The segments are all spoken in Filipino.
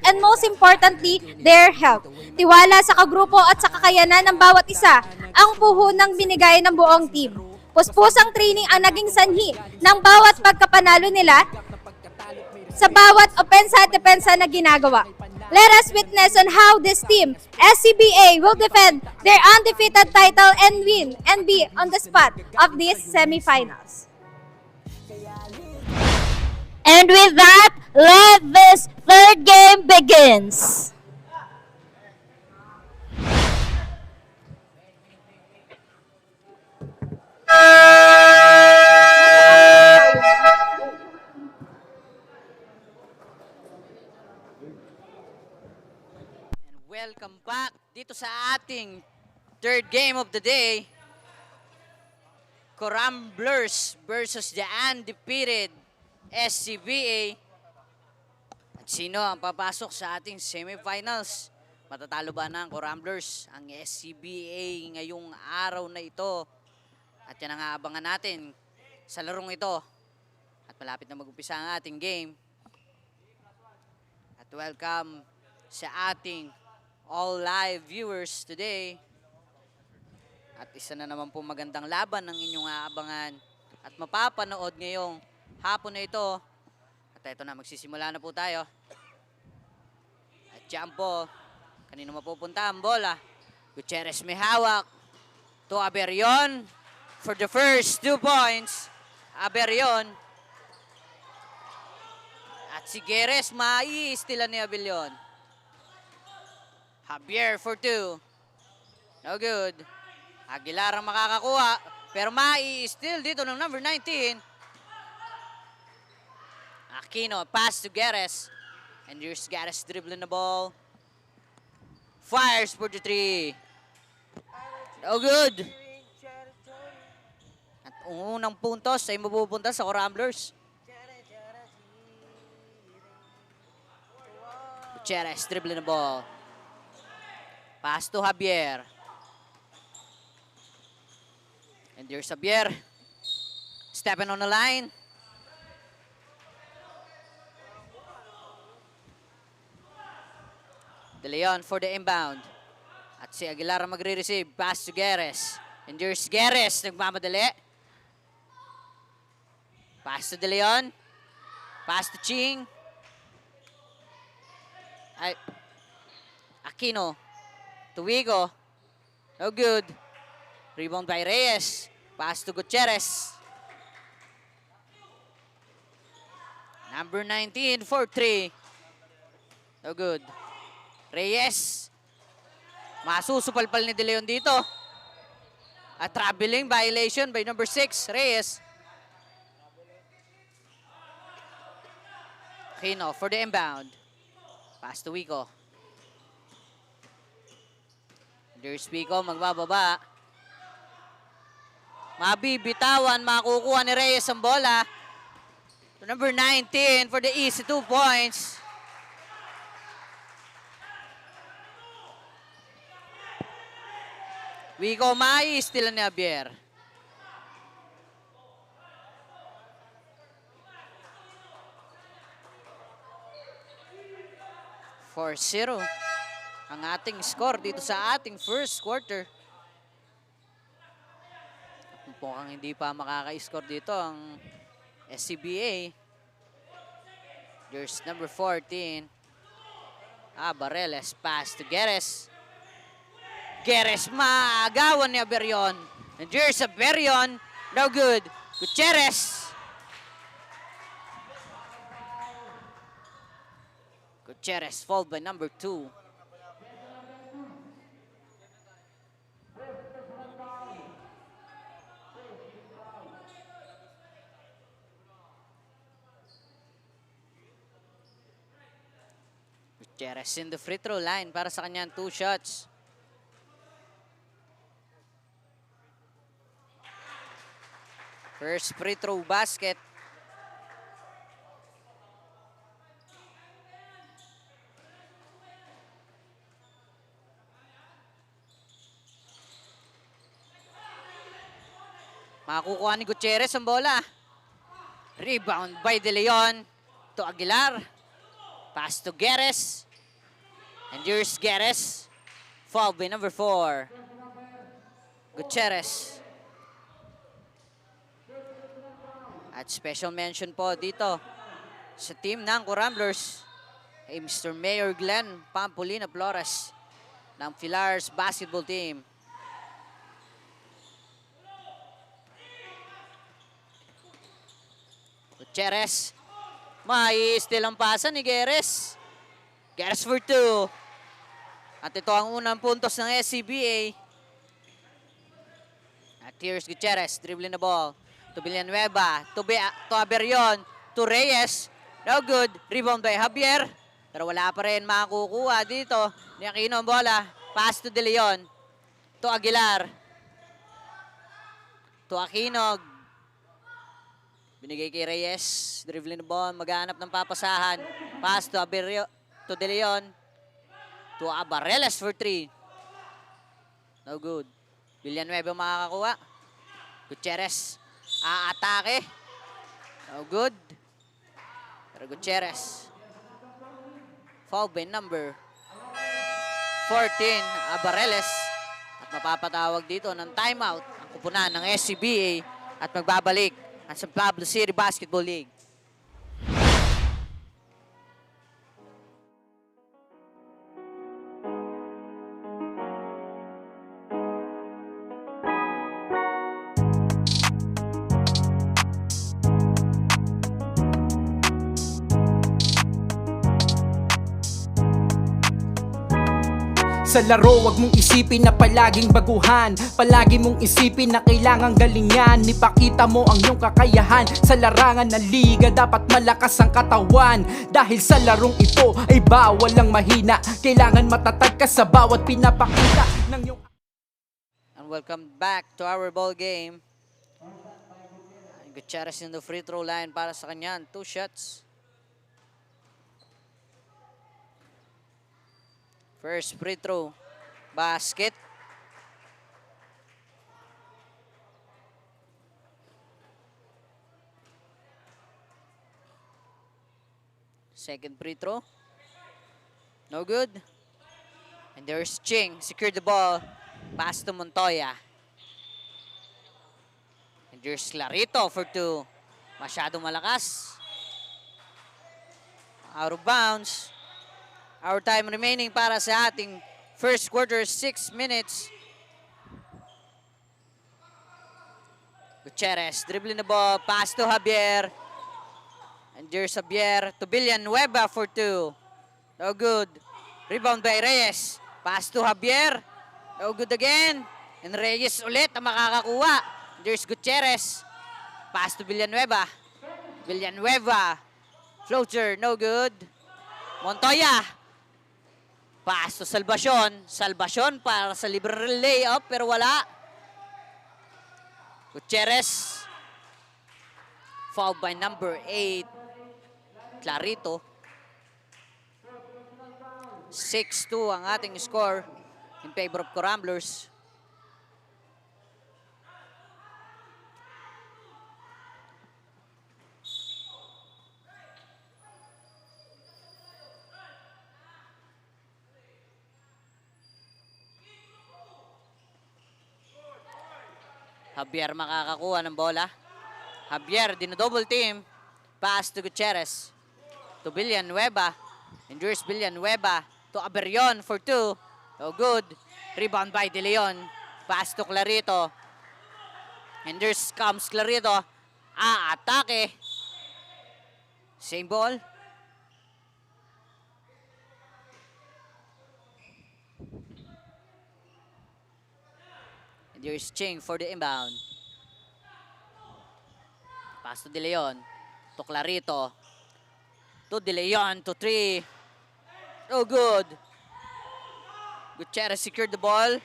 and most importantly, their health. Tiwala sa kagrupo at sa kakayanan ng bawat isa ang puhunang binigay ng buong team. Puspusang training ang naging sanhi ng bawat pagkapanalo nila sa bawat opensa at depensa na ginagawa. Let us witness on how this team, SCBA, will defend their undefeated title and win and be on the spot of these semifinals. And with that, let this third game begins. Welcome back dito sa ating third game of the day. Coramblers versus the undefeated SCBA. At sino ang papasok sa ating semifinals? Matatalo ba ng Coramblers ang SCBA ngayong araw na ito? At yan ang aabangan natin sa larong ito. At malapit na mag-umpisa ang ating game. At welcome sa ating all live viewers today. At isa na naman po magandang laban ng inyong aabangan at mapapanood ngayong hapon na ito. At ito na, magsisimula na po tayo. At dyan po, kanino mapupunta ang bola? Gutierrez may hawak to Aberion for the first 2 points. Aberion. At si Geres maiistilan ni Aberion. Javier for 2. No good. Aguilar ang makakakuha. Pero mai-steal dito ng number 19. Aquino, pass to Geres. And here's Geres dribbling the ball. Fires for the 3. No good. At unang puntos ay mapupunta sa Coramblers. Gutierrez dribbling the ball. Pass to Javier. And there's Javier. Stepping on the line. De Leon for the inbound. At si Aguilar ang magre-receive. Pass to Geres. And there's Geres. Nagmamadali. Pass to De Leon. Pass to Ching. Ay. Aquino. Tuwigo. No good. Rebound by Reyes. Pass to Gutierrez. Number 19 for 3. No good. Reyes. Masusupalpal ni De Leon dito. A traveling violation by number 6, Reyes. Aquino for the inbound. Pass to Wico. There's Wico, magbababa. Mabibitawan, makukuha ni Reyes ang bola. To number 19 for the easy 2 points. Wico, mai-steal ni Javier. For 0 ang ating score dito sa ating first quarter. Mukhang hindi pa makaka-score dito ang SCBA. There's number 14. Bareles, pass to Geres. Geres, maagawan ni Aberion. And there's Aberion. No good. Gutierrez. Gutierrez fouled by number 2. Gutierrez in the free throw line para sa kanyang 2 shots. First free throw basket. Makukuha ni Gutierrez ang bola. Rebound by De Leon to Aguilar. Pass to Geres. And here's Geres. Foul by number 4. Gutierrez. At special mention po dito sa team ng Coramblers ay Mr. Mayor Glenn Pampolina Flores ng Philars basketball team. Gutierrez. Mai-steal ang pasa ni Geres. Geres for 2. At ito ang unang puntos ng SCBA. At here's Gutierrez, dribbling the ball. To Villanueva, to Aberion, to Reyes. No good. Rebound by Javier. Pero wala pa rin makukuha dito. Ni Aquino ang bola. Pass to De Leon. To Aguilar. To Aquino. Binigay kay Reyes. Dribbling the ball. Maghanap ng papasahan. Pass to Aberion. To De Leon. To Abareles for 3. No good. Villanueva makakakuha. Gutierrez. Aatake. No good. Pero Gutierrez. Foul by number 14, Abareles. At mapapatawag dito ng timeout ang kupunan ng SCBA at magbabalik ang San Pablo City Basketball League. Sa laro, wag mong isipin na palaging baguhan. Palagi mong isipin na kailangang galingan. Ipakita mo ang iyong kakayahan. Sa larangan ng liga, dapat malakas ang katawan. Dahil sa larong ito ay bawal ang mahina. Kailangan matatag ka sa bawat pinapakita ng iyong... And welcome back to our ball game. Gutierrez in the free throw line para sa kanya. 2 shots. First free throw, basket. Second free throw, no good. And there's Ching, secured the ball, pass to Montoya. And there's Clarito for 2. Masyadong malakas. Out of bounds. Our time remaining para sa ating first quarter, 6 minutes. Gutierrez dribbling the ball, pass to Javier. And there's Javier to Villanueva for 2. No good. Rebound by Reyes. Pass to Javier. No good again. And Reyes ulit ang makakakuha. There's Gutierrez. Pass to Villanueva. Villanueva. Floater, no good. Montoya. Pass to Salvacion. Salvacion para sa libre layup pero wala. Gutierrez. Foul by number 8. Clarito. 6-2 ang ating score in favor of Coramblers. Javier makakakuha ng bola. Javier, dinodouble team. Pass to Gutierrez. To Villanueva. Endures Villanueva. To Aberion for 2. No good. Rebound by De Leon. Pass to Clarito. Endures comes Clarito. Atake. Same ball. And there's Ching for the inbound. Pass to De Leon. To Clarito. To De Leon. To 3. Oh, good. Gutierrez secured the ball.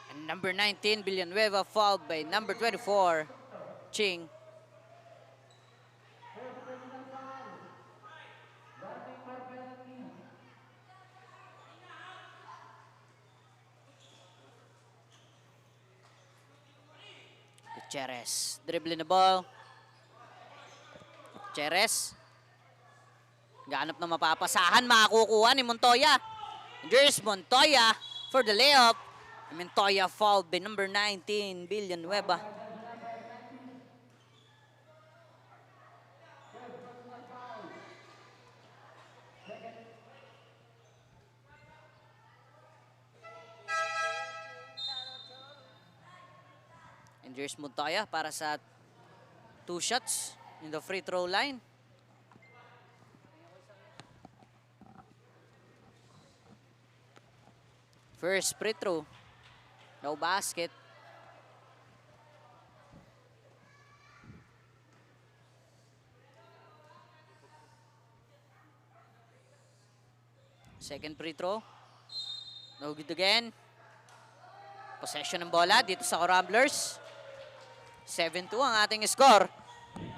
And number 19, Villanueva, fouled by number 24, Ching. Cheres. Dribbling the ball. Cheres. Ganap na mapapasahan. Makakukuha ni Montoya. And there's Montoya for the layup. Montoya fouled by number 19, Villanueva. And there's Montoya para sa 2 shots in the free throw line. First free throw. No basket. Second free throw. No good again. Possession ng bola dito sa Ramblers. 7-2 ang ating score.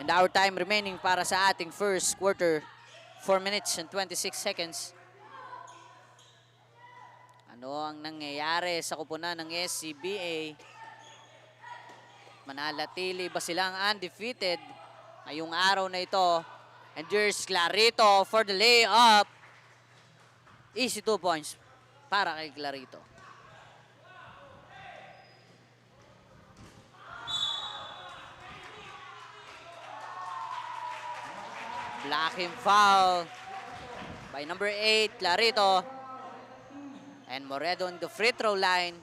And our time remaining para sa ating first quarter. 4 minutes and 26 seconds. Ano ang nangyayari sa kupunan ng SCBA? Mananatili ba silang undefeated ngayong araw na ito? And there's Clarito for the layup. Easy 2 points para kay Clarito. Blocking foul by number 8, Clarito. And Moredo on the free throw line.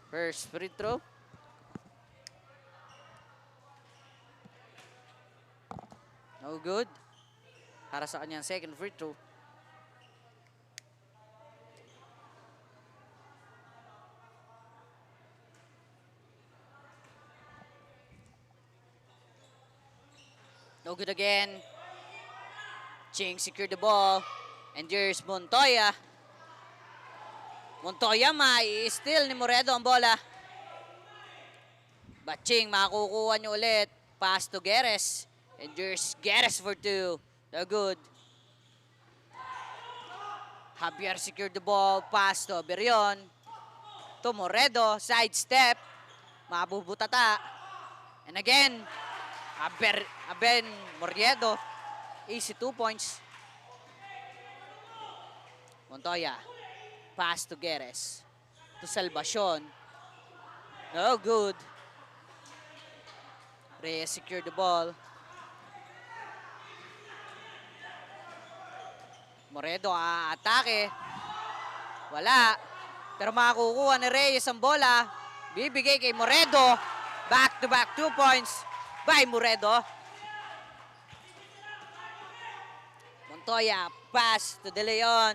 First free throw. No good. Para sa kanyang second free throw. No good again. Ching secured the ball. And there's Montoya. Montoya mai-steal ni Moredo ang bola. But Ching makukuha niyo ulit. Pass to Geres. And there's Geres for 2. No good. Javier secured the ball. Pass to Berion. To Moredo. Side step. Mabubutata. And again, Aben Moriedo. Easy 2 points. Montoya. Pass to Geres. To Salvacion. No good. Reyes secured the ball. Moredo atake. Wala. Pero makakukuha ni Reyes ang bola. Bibigay kay Moredo. Back-to-back 2 points by Moredo. Montoya, pass to De Leon.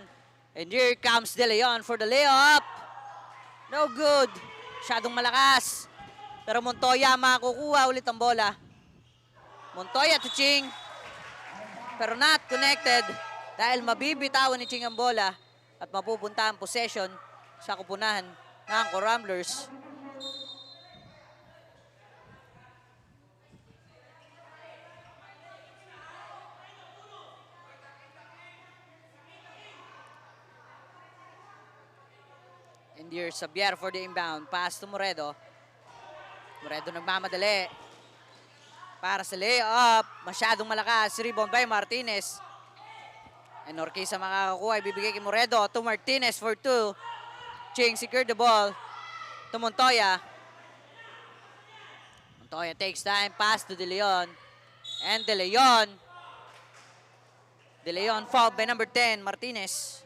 And here comes De Leon for the layup. No good. Masyadong malakas. Pero Montoya makakukuha ulit ang bola. Montoya to Ching. Pero not connected. Dahil mabibitawan ni Ching ang bola. At mapupunta ang possession sa kupunan ng Ramblers. And here's Xavier for the inbound. Pass to Moredo. Moredo nagmamadali. Para sa layup. Masyadong malakas. Rebound by Martinez. And Orquiza makakakuha. Ibibigay kay Moredo. To Martinez for 2. Ching secured the ball. To Montoya. Montoya takes time. Pass to De Leon. And De Leon. De Leon fouled by number 10, Martinez.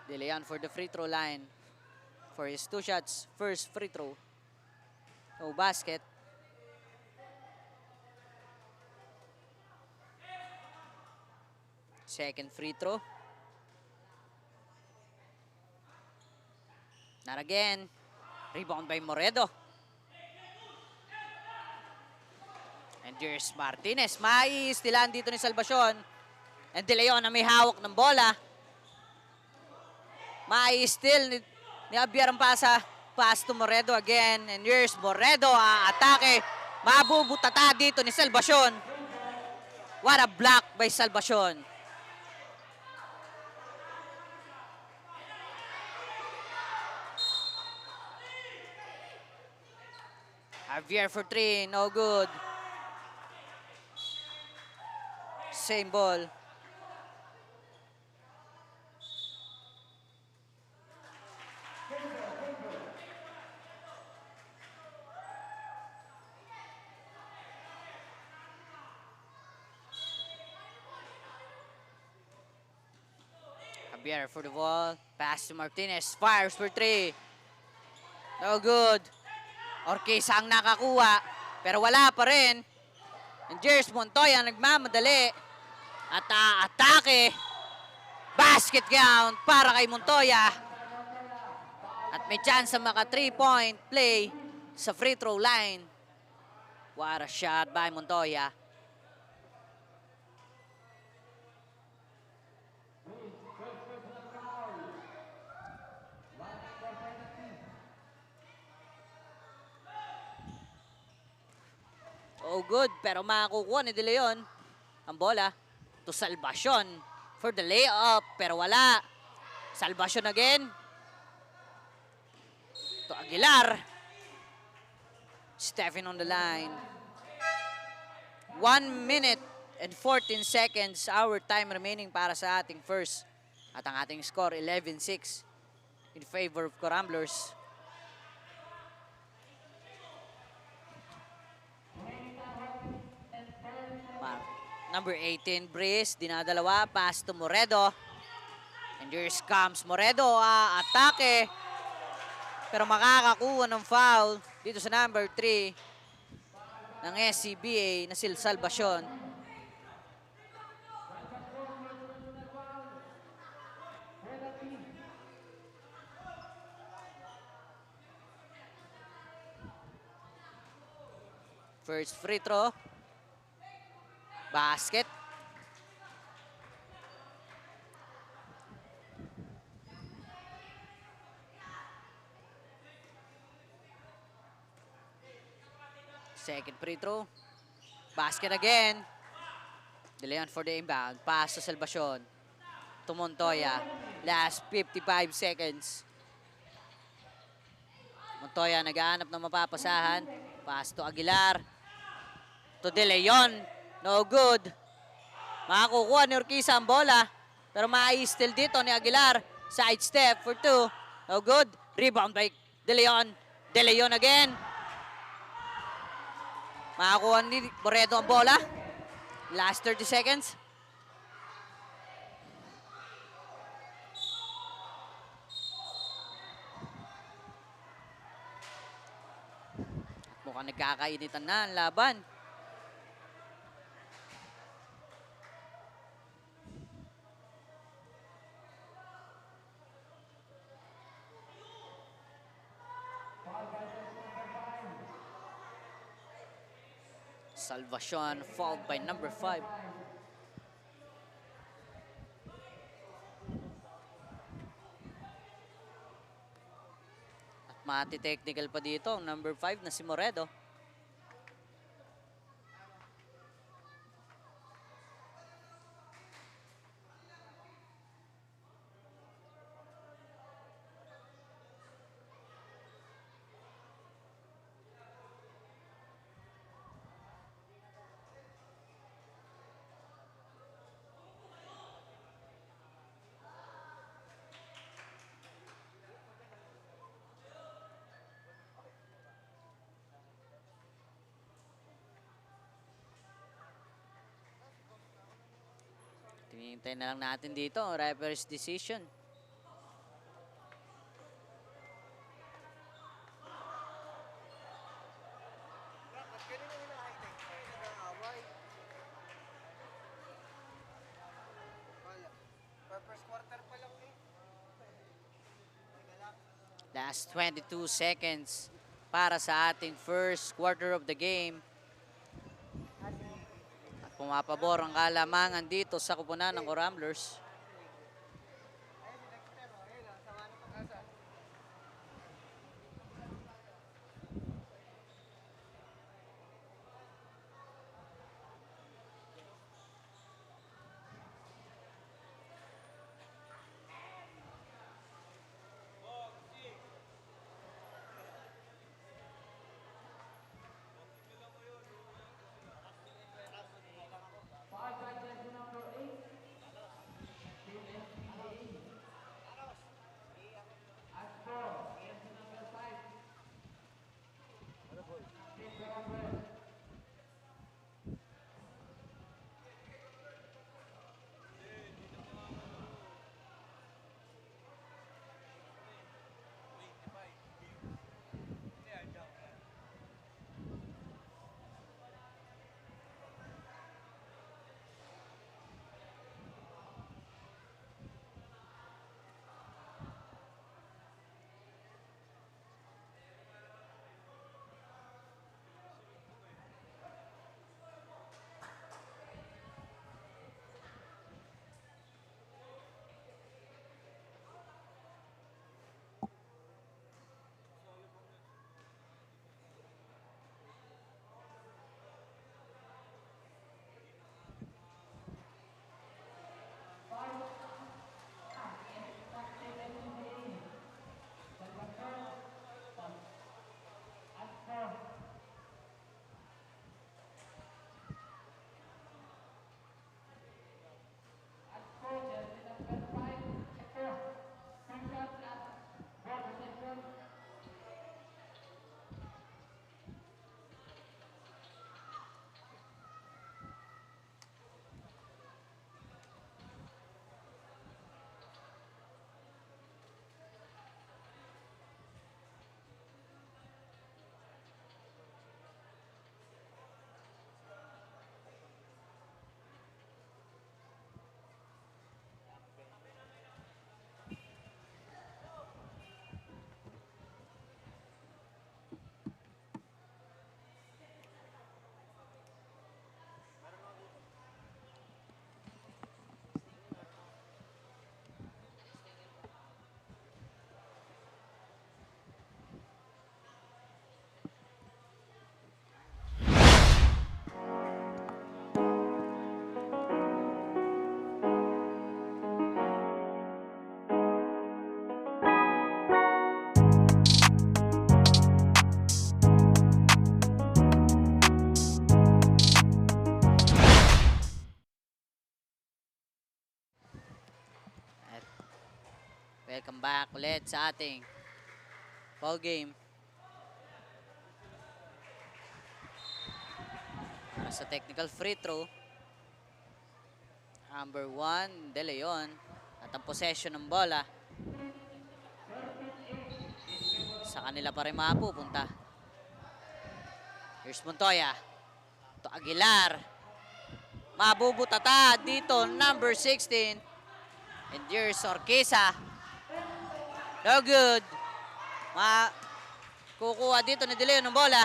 De Leon for the free throw line for his 2 shots. First free throw. No basket. Second free throw. Not again. Rebound by Moredo. And here's Martinez. Maiistilan dito ni Salvacion. And De Leon na may hawak ng bola. Maiistil ni Javier ang pasa. Pass to Moredo again. And here's Moredo. Atake. Mabubutata dito ni Salvacion. What a block by Salvacion. Javier for 3. No good. Same ball. Javier for the ball. Pass to Martinez. Fires for 3. No good. Orqueza ang nakakuha. Pero wala pa rin. And Jers Montoya nagmamadali. At atake. Basket count para kay Montoya. At may chance sa maka 3-point play sa free throw line. What a shot by Montoya. Oh, good. Pero makakukuha ni De Leon ang bola to Salvacion for the layup. Pero wala. Salvacion again. To Aguilar. Stephen on the line. 1 minute and 14 seconds. Our time remaining para sa ating first. At ang ating score, 11-6 in favor of Coramblers. Number 18, Breeze, dinadalawa, pass to Moredo. And here comes Moredo, atake. Pero makakakuha ng foul dito sa number 3 ng SCBA na si Salvacion. First free throw. Basket. Second free throw. Basket again. De Leon for the inbound. Pass to Salvacion. To Montoya. Last 55 seconds. Montoya naghahanap ng mapapasahan. Pass to Aguilar. To De Leon. No good. Makakukuha ni Orqueza ang bola. Pero ma-steal dito ni Aguilar. Side step for 2. No good. Rebound by De Leon. De Leon again. Makakuha ni Moredo ang bola. Last 30 seconds. Mukhang nagkakainitan na ang laban. Salvacion fouled by number 5. At mati-technical pa dito ang number 5 na si Moredo. Hinihintay na lang natin dito ang referee's decision. Last 22 seconds para sa ating first quarter of the game. pumapabor ang kalamangan dito sa kupunan ng Coramblers. Welcome back ulit sa ating ball game. Para sa technical free throw, number 1, De Leon. At ang possession ng bola sa kanila pa rin mapupunta. Here's Montoya. To Aguilar. Mabubutata dito, number 16. And here's Orquesa. No good. Kukuha dito ni De Leon ng bola.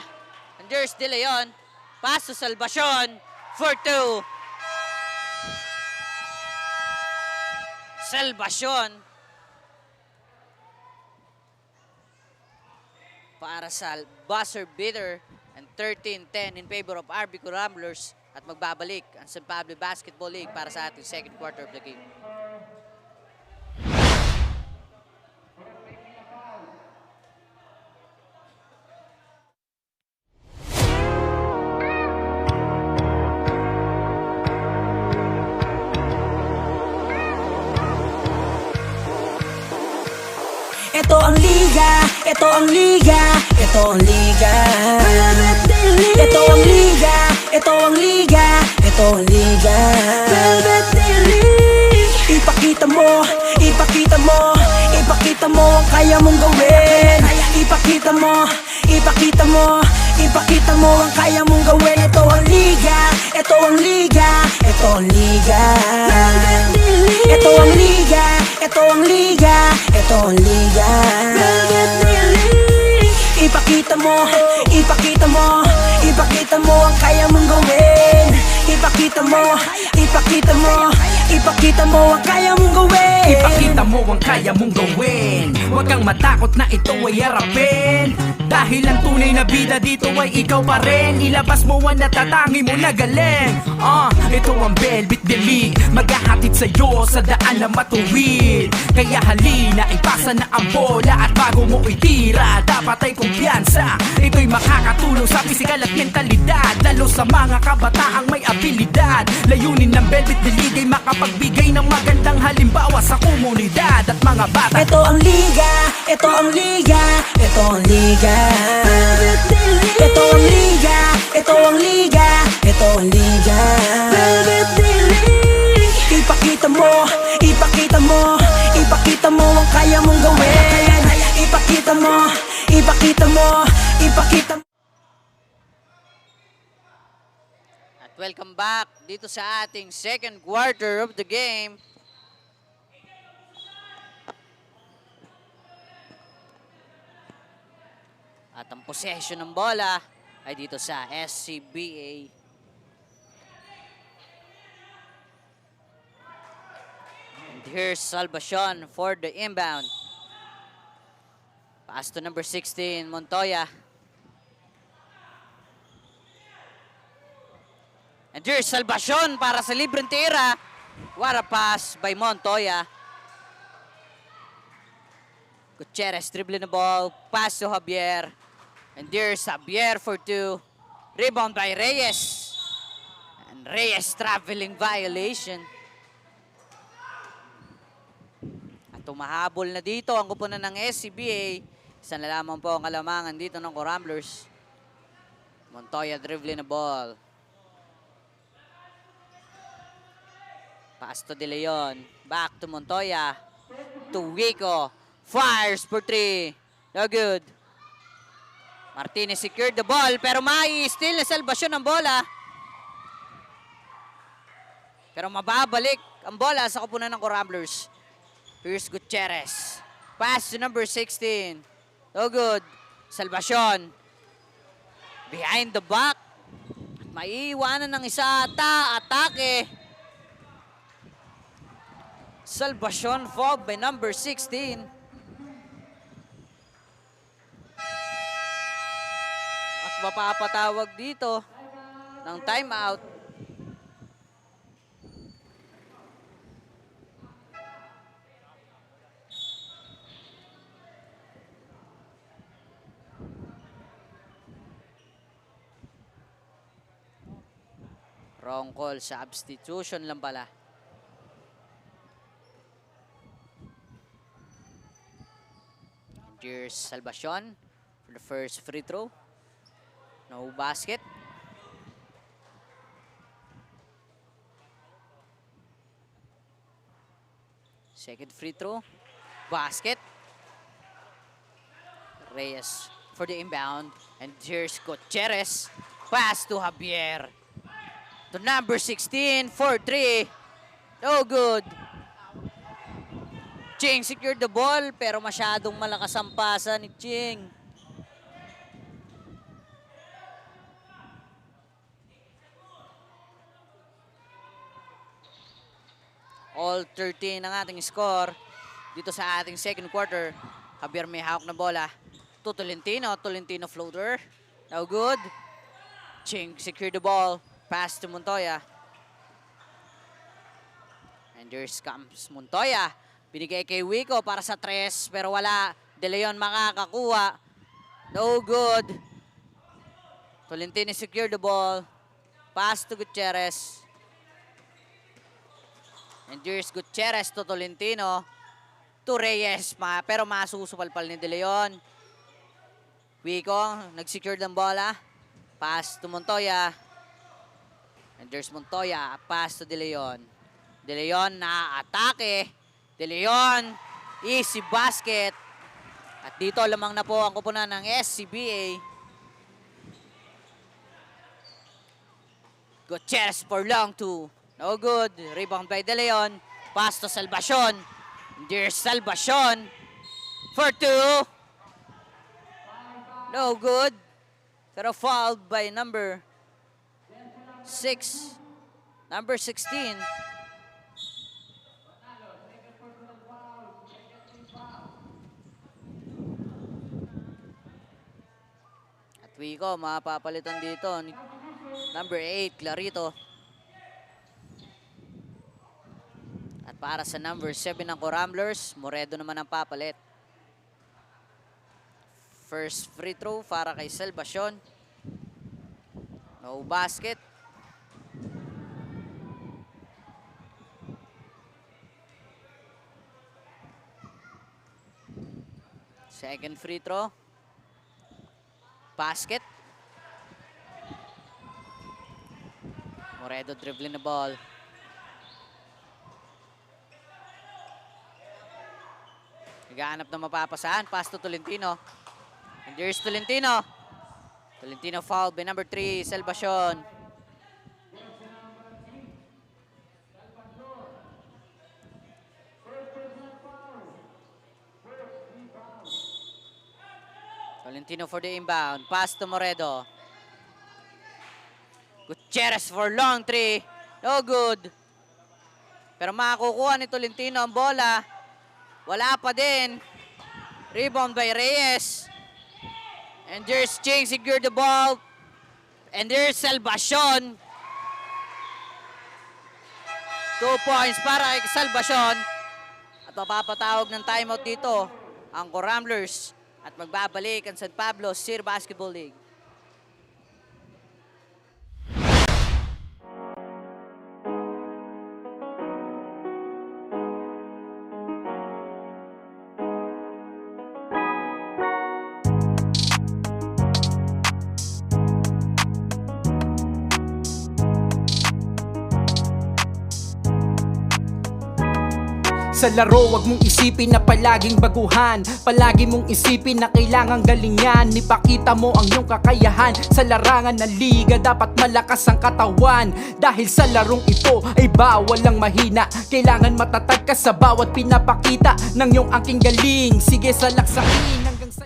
And there's De Leon. Paso Salvacion for 2. Salvacion. Para sa buzzer beater. And 13-10 in favor of RB Coramblers. At magbabalik ang San Pablo Basketball League para sa ating second quarter of the game. Ito ang liga, ito ang liga, ito ang liga. Ito ang liga, ito ang liga, ito ang liga. Ipakita mo, ipakita mo, ipakita mo ang kaya mong gawin. Ipakita mo, ipakita mo, ipakita mo ang kaya mong gawin. Ito ang liga, ito ang liga, ito ang liga. Ito ang liga, ito ang liga, ito ang liga. Ipakita mo, ipakita mo, ipakita mo ang kaya mong gawin. Ipakita ipakita mo, ipakita mo, ipakita mo ang kaya mong gawin. Ipakita mo ang kaya mong gawin. Huwag kang matakot na ito ay harapin, dahil ang tunay na bida dito ay ikaw pa rin. Ilabas mo ang natatangi mo na galing. Ito ang Velvet the League, maghahatid sa'yo sa daan na matuwid. Kaya halina, ipasa na ang bola, at bago mo itira, dapat ay kumpiyansa. Ito'y makakatulong sa pisikal at mentalidad, lalo sa mga kabataang may abilidad. Layunin ng Velvet the League ay makapagbigay ng magandang halimbawa sa komunidad at mga bata. Ito ang liga, ito ang liga, ito ang liga. Ito ang liga, ito ang liga, ito ang liga. Ipakita mo, ipakita mo, ipakita mo ang kaya mong gawin. Ipakita mo, ipakita mo, ipakita mo. At welcome back dito sa ating second quarter of the game. At ang possession ng bola ay dito sa SCBA. And here's Salvacion for the inbound. Pass to number 16, Montoya. And here's Salvacion para sa libreng tira. What a pass by Montoya. Gutierrez dribbling the ball, pass to Javier. And there's Javier for two. Rebound by Reyes. And Reyes traveling violation. At tumahabol na dito ang kupunan ng SCBA. Isa na lamang po ang kalamangan dito ng Coramblers. Montoya dribbling the ball. Pass to De Leon. Back to Montoya. To Wico. Fires for three. No good. Martinez secured the ball, pero mai-steal na Salvacion ang bola. Pero mababalik ang bola sa kupunan ng Coramblers. Here's Gutierrez. Pass to number 16. No good. Salvacion. Behind the back. Maiiwanan ng isa atake. Salvacion fouled by number 16. At mapapatawag dito ng timeout. Wrong call, substitution lang pala. Here's Salvacion for the first free throw. No basket. Second free throw. Basket. Reyes for the inbound. And here's Gutierrez. Pass to Javier. To number 16 for three. No good. Ching secured the ball, pero masyadong malakas ang pasa ni Ching. All 13 ang ating score dito sa ating second quarter. Javier may hawak na bola. To Tolentino. Tolentino floater. No good. Ching secured the ball. Pass to Montoya. And there comes Montoya. Binigay kay Wico para sa tres, pero wala. De Leon makakakuha. No good. Tolentino secured the ball. Pass to Gutierrez. And there's Gutierrez to Tolentino. To Reyes, pero masusupalpal ni De Leon. Wico, nag-secure ng bola. Pass to Montoya. And there's Montoya. Pass to De Leon. De Leon na atake. De Leon, easy basket. At dito lamang na po ang kupunan ng SCBA. Gutierrez for long two. No good. Rebound by De Leon. Pass to Salvacion. There's Salvacion for two. No good. Pero fouled by number 6. Number 16. At Wico, mapapalitan dito. Number 8, Clarito. At para sa number 7 ng Coramblers, Moredo naman ang papalit. First free throw para kay Salvacion. No basket. Second free throw. Basket. Moredo dribbling the ball. Naghahanap na mapapasahan. Pass to Tolentino. And there's Tolentino. Tolentino fouled by number 3, Salvacion. Tolentino for the inbound. Pass to Moredo. Gutierrez for long 3. No good. Pero makakukuha ni Tolentino ang bola. Wala pa din. Rebound by Reyes. And there's Ching secure the ball. And there's Salvacion. 2 points para kay Salvacion. At mapapatawag ng timeout dito ang Coramblers. At magbabalik ang San Pablo City Basketball League. Sa laro, wag mong isipin na palaging baguhan. Palagi mong isipin na kailangang galingan. Ipakita mo ang iyong kakayahan. Sa larangan ng liga, dapat malakas ang katawan. Dahil sa larong ito ay bawal lang mahina. Kailangan matatag ka sa bawat pinapakita ng iyong angking galing. Sige, salaksakin hanggang sa...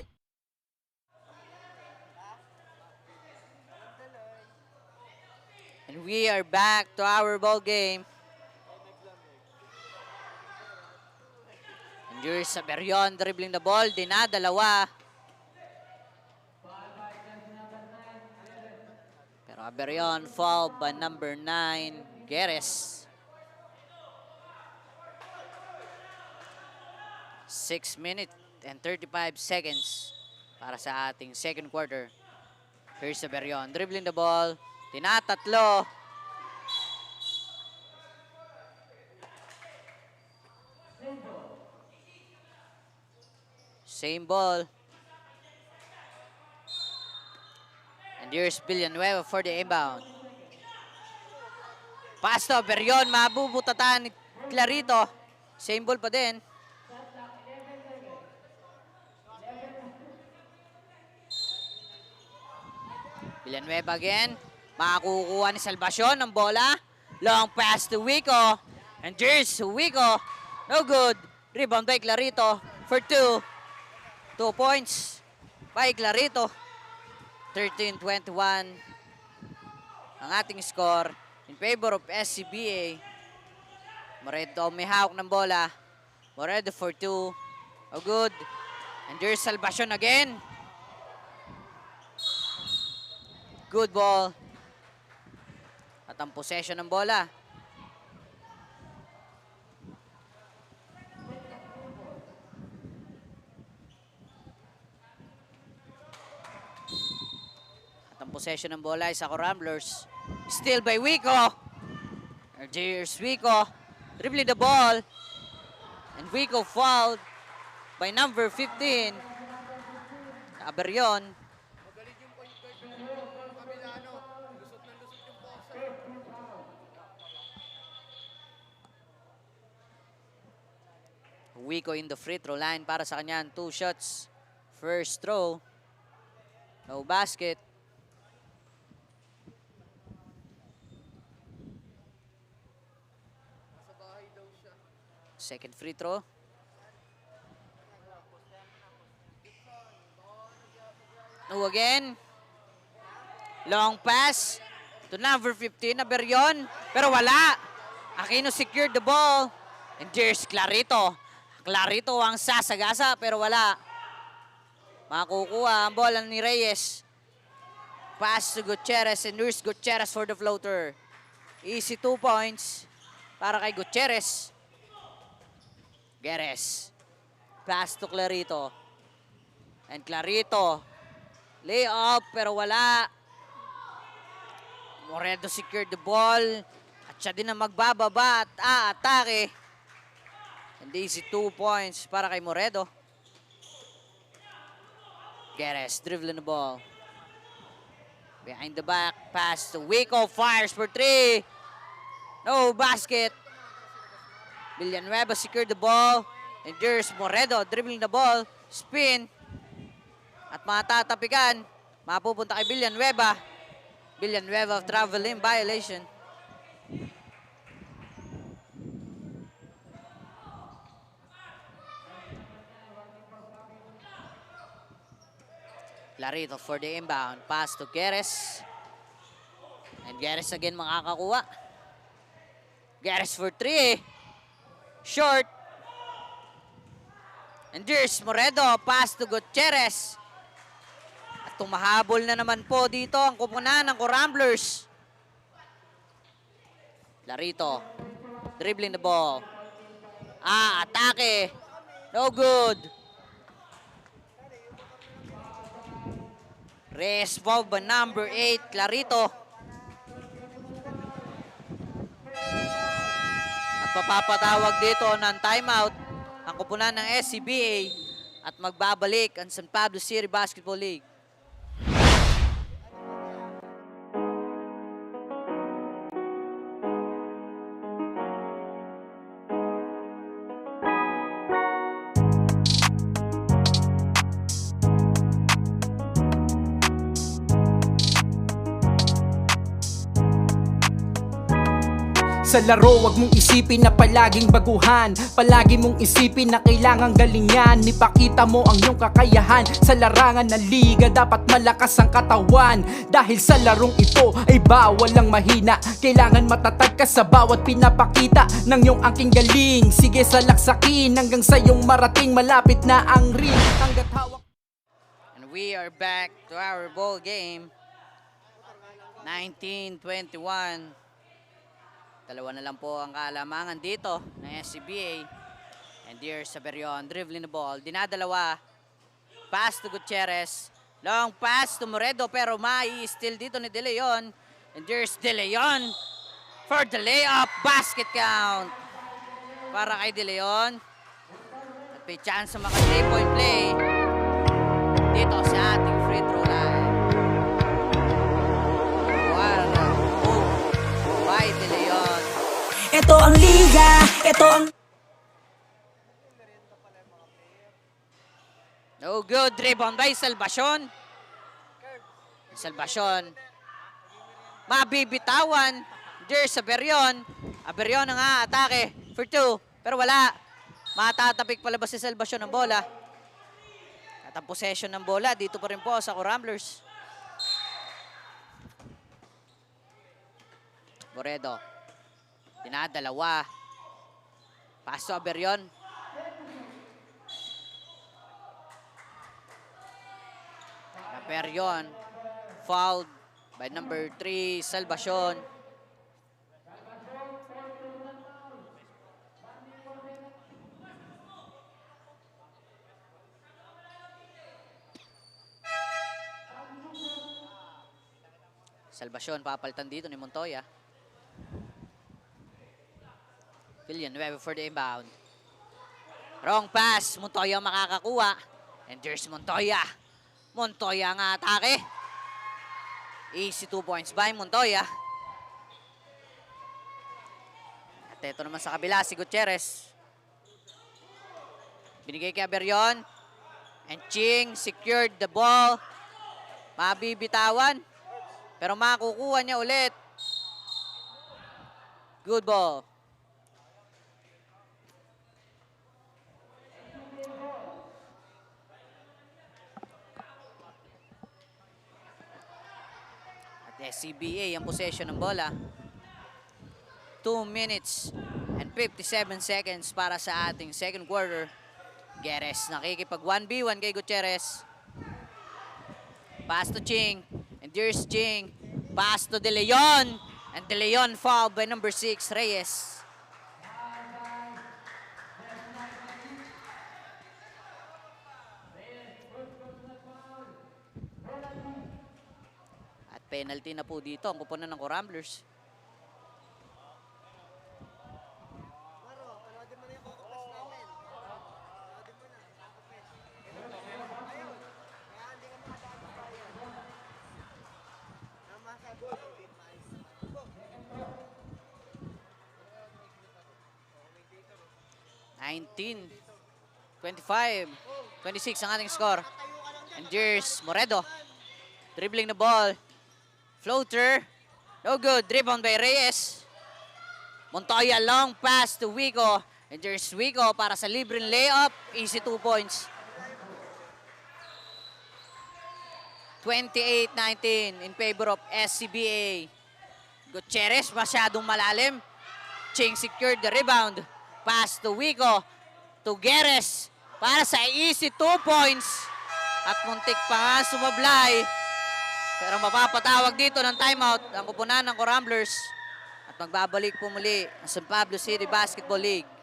And we are back to our ball game. And here's Aberion dribbling the ball. Dinadalawa. Pero Aberion fouled by number 9, Geres. 6 minutes and 35 seconds para sa ating second quarter. Here's Aberion dribbling the ball. Tinatatlo. Same ball. And here's Villanueva for the inbound. Pass to Aberion. Mabubutatan ni Clarito. Same ball pa din. Villanueva again. Makakukuha ni Salvacion ng bola. Long pass to Wico. And there's Wico. No good. Rebound by Clarito for 2. 2 points by Clarito. 13-21 ang ating score in favor of SCBA. Moredo may hawak ng bola. Moredo for 2. Oh, good. And there's Salvacion again. Good ball. At ang possession ng bola. At ang possession ng bola ay sa Coramblers. Still by Wico. And there's Wico. Dribbling the ball. And Wico fouled by number 15. Aberion. Wico in the free throw line para sa kanya 2 shots. First throw. No basket. Second free throw. No again. Long pass. to number 15, Aberion. Pero wala. Aquino secured the ball. And there's Clarito. Clarito ang sasagasa pero wala. Makukuha ang bola ni Reyes. Pass to Gutierrez and there's Gutierrez for the floater. Easy 2 points para kay Gutierrez. Geres. Pass to Clarito. And Clarito. Lay up pero wala. Moredo secured the ball. At siya din ang magbababa at atake. And easy 2 points para kay Moredo. Geres dribbling the ball. Behind the back. Pass to Wico. Fires for 3. No basket. Villanueva secured the ball. And there's Moredo dribbling the ball. Spin. At matatapikan. Mapupunta kay Villanueva. Villanueva traveling violation. Larito for the inbound. Pass to Geres. And Geres again makakakuha. Geres for 3. Short. And there's Moredo. Pass to Gutierrez. At tumahabol na naman po dito ang kupunan ng Coramblers. Larito. Dribbling the ball. Atake. No good. Reyes foul by number 8, Clarito. At papapatawag dito ng timeout ang kupunan ng SCBA at magbabalik ang San Pablo City Basketball League. Sa laro, wag mong isipin na palaging baguhan. Palagi mong isipin na kailangang galingan. Ipakita mo ang iyong kakayahan. Sa larangan ng liga, dapat malakas ang katawan. Dahil sa larong ito ay bawal ang mahina. Kailangan matatag ka sa bawat pinapakita ng iyong aking galing. Sige salaksakin hanggang sa iyong marating. Malapit na ang ring hanggat hawak. And we are back to our ball game. 19-21. Dalawa na lang po ang kaalamangan dito ng SCBA. And there's Aberion dribbling the ball. Dinadalawa. Pass to Gutierrez. Long pass to Moredo pero mai-steal dito ni De Leon. And there's De Leon for the layup. Basket count para kay De Leon. At may chance sa maka 3-point play dito sa ating free throw line. By De Leon. Ito ang liga, ito ang... No good. Rebound by Salvacion. Salvacion. Mabibitawan. There's Aberion. Aberion ang atake for 2. Pero wala. Matatapik palabas si Salvacion ng bola. At ang possession ng bola dito pa rin po sa Coramblers. Moredo. Dinadalawa. Pass to Aberion. Aberion. Fouled by number 3, Salvacion. Salvacion papalitan dito ni Montoya. Villanueva for the inbound. Wrong pass. Montoya makakakuha. And there's Montoya. Montoya ang atake. Easy 2 points by Montoya. At ito naman sa kabila si Gutierrez. Binigay kay Aberion. And Ching secured the ball. Mabibitawan. Pero makukuha niya ulit. Good ball. SCBA ang possession ng bola. 2 minutes and 57 seconds para sa ating second quarter. Geres nakikipag 1v1 kay Gutierrez. Pass to Ching. And there's Ching. Pass to De Leon. And De Leon fouled by number 6, Reyes. At penalty na po dito ang kupunan ng Coramblers. (19, 25, 26 ang ating score. And there's Moredo. Dribbling the ball. Floater. No good. Rebound by Reyes. Montoya, long pass to Wico. And there's Wico para sa libreng layup. Easy 2 points. 28-19 in favor of SCBA. Gutierrez masyadong malalim. Ching secured the rebound. Pass to Wico. To Geres. Para sa easy 2 points. At muntik pa nga sumablay. Pero mapapatawag dito ng timeout ang kupunan ng Coramblers. At magbabalik po muli ang San Pablo City Basketball League.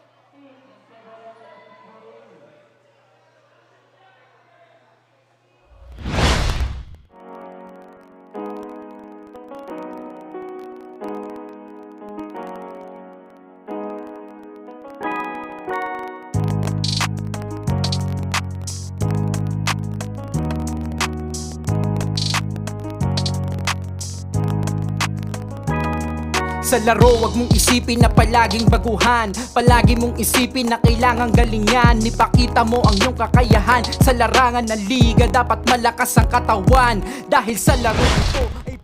Sa laro, wag mong isipin na palaging baguhan. Palagi mong isipin na kailangang galingan. Ipakita mo ang iyong kakayahan. Sa larangan ng liga, dapat malakas ang katawan. Dahil sa laro ito ay...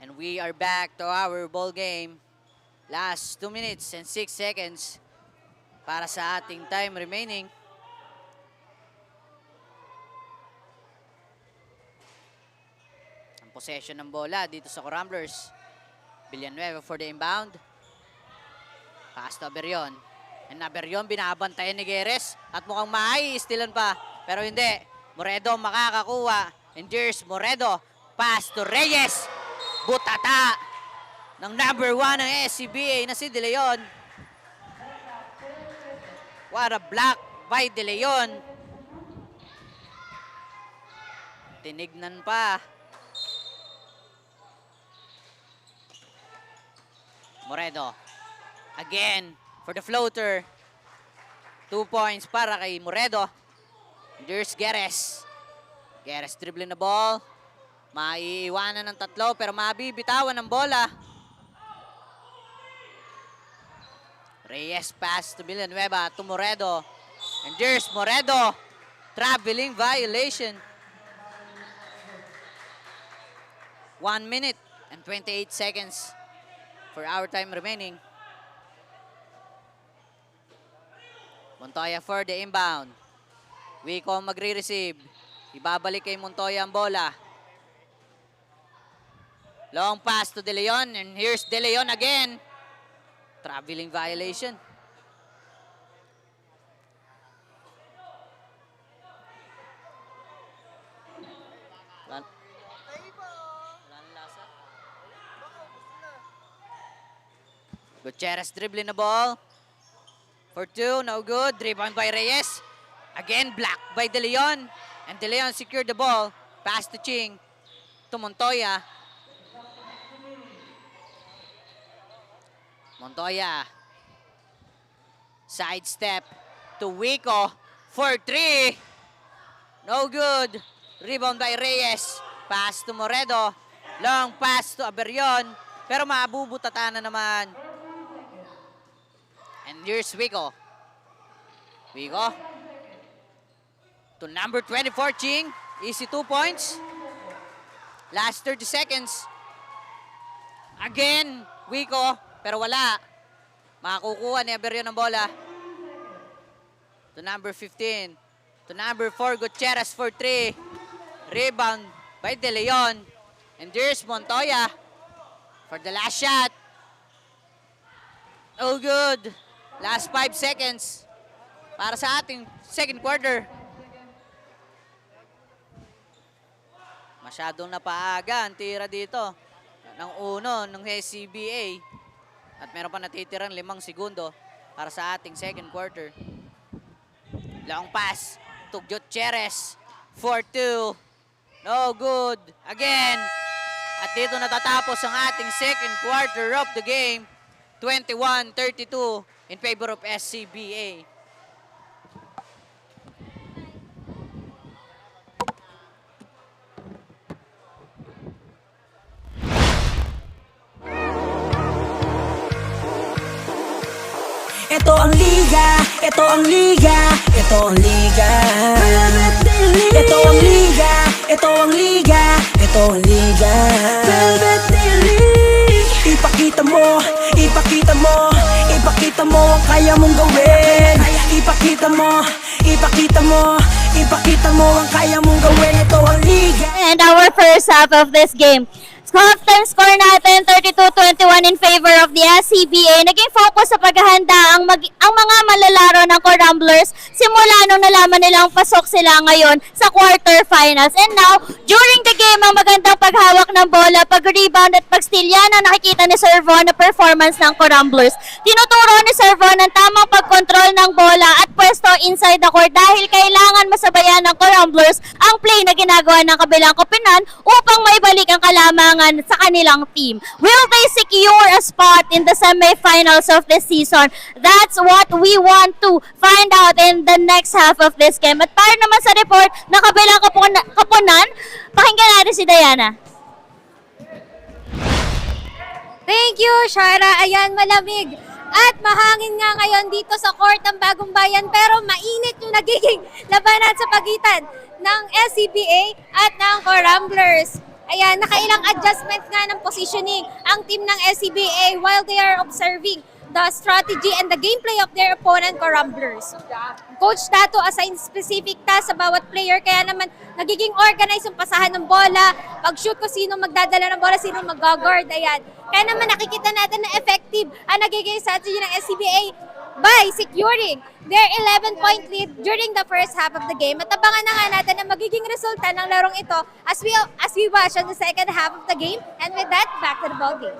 And we are back to our ball game. Last 2 minutes and 6 seconds para sa ating time remaining. Ang possession ng bola dito sa Coramblers. Villanueva for the inbound. Pass to Aberion. And Aberion binabantayan ni Geres. At mukhang mai-stealan pa. Pero hindi. Moredo makakakuha. And there's Moredo. Pass to Reyes. Butata ng number 1 ng SCBA na si De Leon. What a block by De Leon. Tinignan pa. Moredo. Again, for the floater. 2 points para kay Moredo. There's Geres. Geres dribbling the ball. Maiiwanan ng 3 pero mabibitawan ng bola. Reyes pass to Villanueva to Moredo. And there's Moredo. Traveling violation. 1 minute and 28 seconds. For our time remaining. Montoya for the inbound. Wico magre-receive. Ibabalik kay Montoya ang bola. Long pass to De Leon. And here's De Leon again. Traveling violation. Wala nang lasa. Gutierrez dribbling the ball. For 2, no good. Rebound by Reyes. Again, blocked by De Leon. And De Leon secured the ball. Pass to Ching. To Montoya. Montoya. Sidestep to Wico. For 3. No good. Rebound by Reyes. Pass to Moredo. Long pass to Aberion. Pero maabubutata na naman. And here's Wico. Wico. To number 24, Ching. Easy 2 points. Last 30 seconds. Again, Wico. Pero wala. Makakukuha ni Aberion ng bola. To number 15. To number 4, Gutierrez for 3. Rebound by De Leon. And there's Montoya for the last shot. Oh, good. Last 5 seconds para sa ating second quarter. Masyadong napaaga ang tira dito ng uno ng SCBA. At meron pa natitirang 5 segundo para sa ating second quarter. Long pass to Gutierrez. 4-2. No good. Again. At dito natatapos ang ating second quarter of the game. 21-32 in favor of SCBA. Ito ang liga, ito ang liga, ito ang liga. Ito ang liga, ito ang liga, ito ang liga. Ipakita mo, ipakita mo, ipakita mo ang kaya mong gawin. Ipakita mo, ipakita mo, ipakita mo ang kaya mong gawin. Ito ang liga. And our first half of this game. Halftime score natin, 32-21 in favor of the SCBA. Naging focus sa paghahanda ang mga malalaro ng Coramblers simula nung nalaman nilang pasok sila ngayon sa quarterfinals. And now, during the game, ang magandang paghawak ng bola, pag-rebound at pag-steal, yan ang nakikita ni Sir Von na performance ng Coramblers. Tinuturo ni Sir Von ang tamang pag-control ng bola at pwesto inside the court dahil kailangan masabayan ng Coramblers ang play na ginagawa ng kabilang kopinan upang maibalik ang kalamangan sa kanilang team. Will they secure a spot in the semifinals of this season? That's what we want to find out in the next half of this game. At para naman sa report ng kabilang kapunan, pakinggan natin si Diana. Thank you, Shara. Ayan, malamig. At mahangin nga ngayon dito sa court ng Bagong Bayan pero mainit yung nagiging labanan sa pagitan ng SCBA at ng Coramblers. Ayan, nakailang adjustments nga ng positioning ang team ng SCBA while they are observing the strategy and the gameplay of their opponent, Coramblers. Coach Tato assign specific task sa bawat player kaya naman nagiging organized yung pasahan ng bola, pag-shoot ko sino magdadala ng bola, sino mag-guard, ayan. Kaya naman nakikita natin na effective ang nagiging strategy ng SCBA by securing their 11-point lead during the first half of the game. At abangan na nga natin ang magiging resulta ng larong ito as we watch on the second half of the game. And with that, back to the ball game.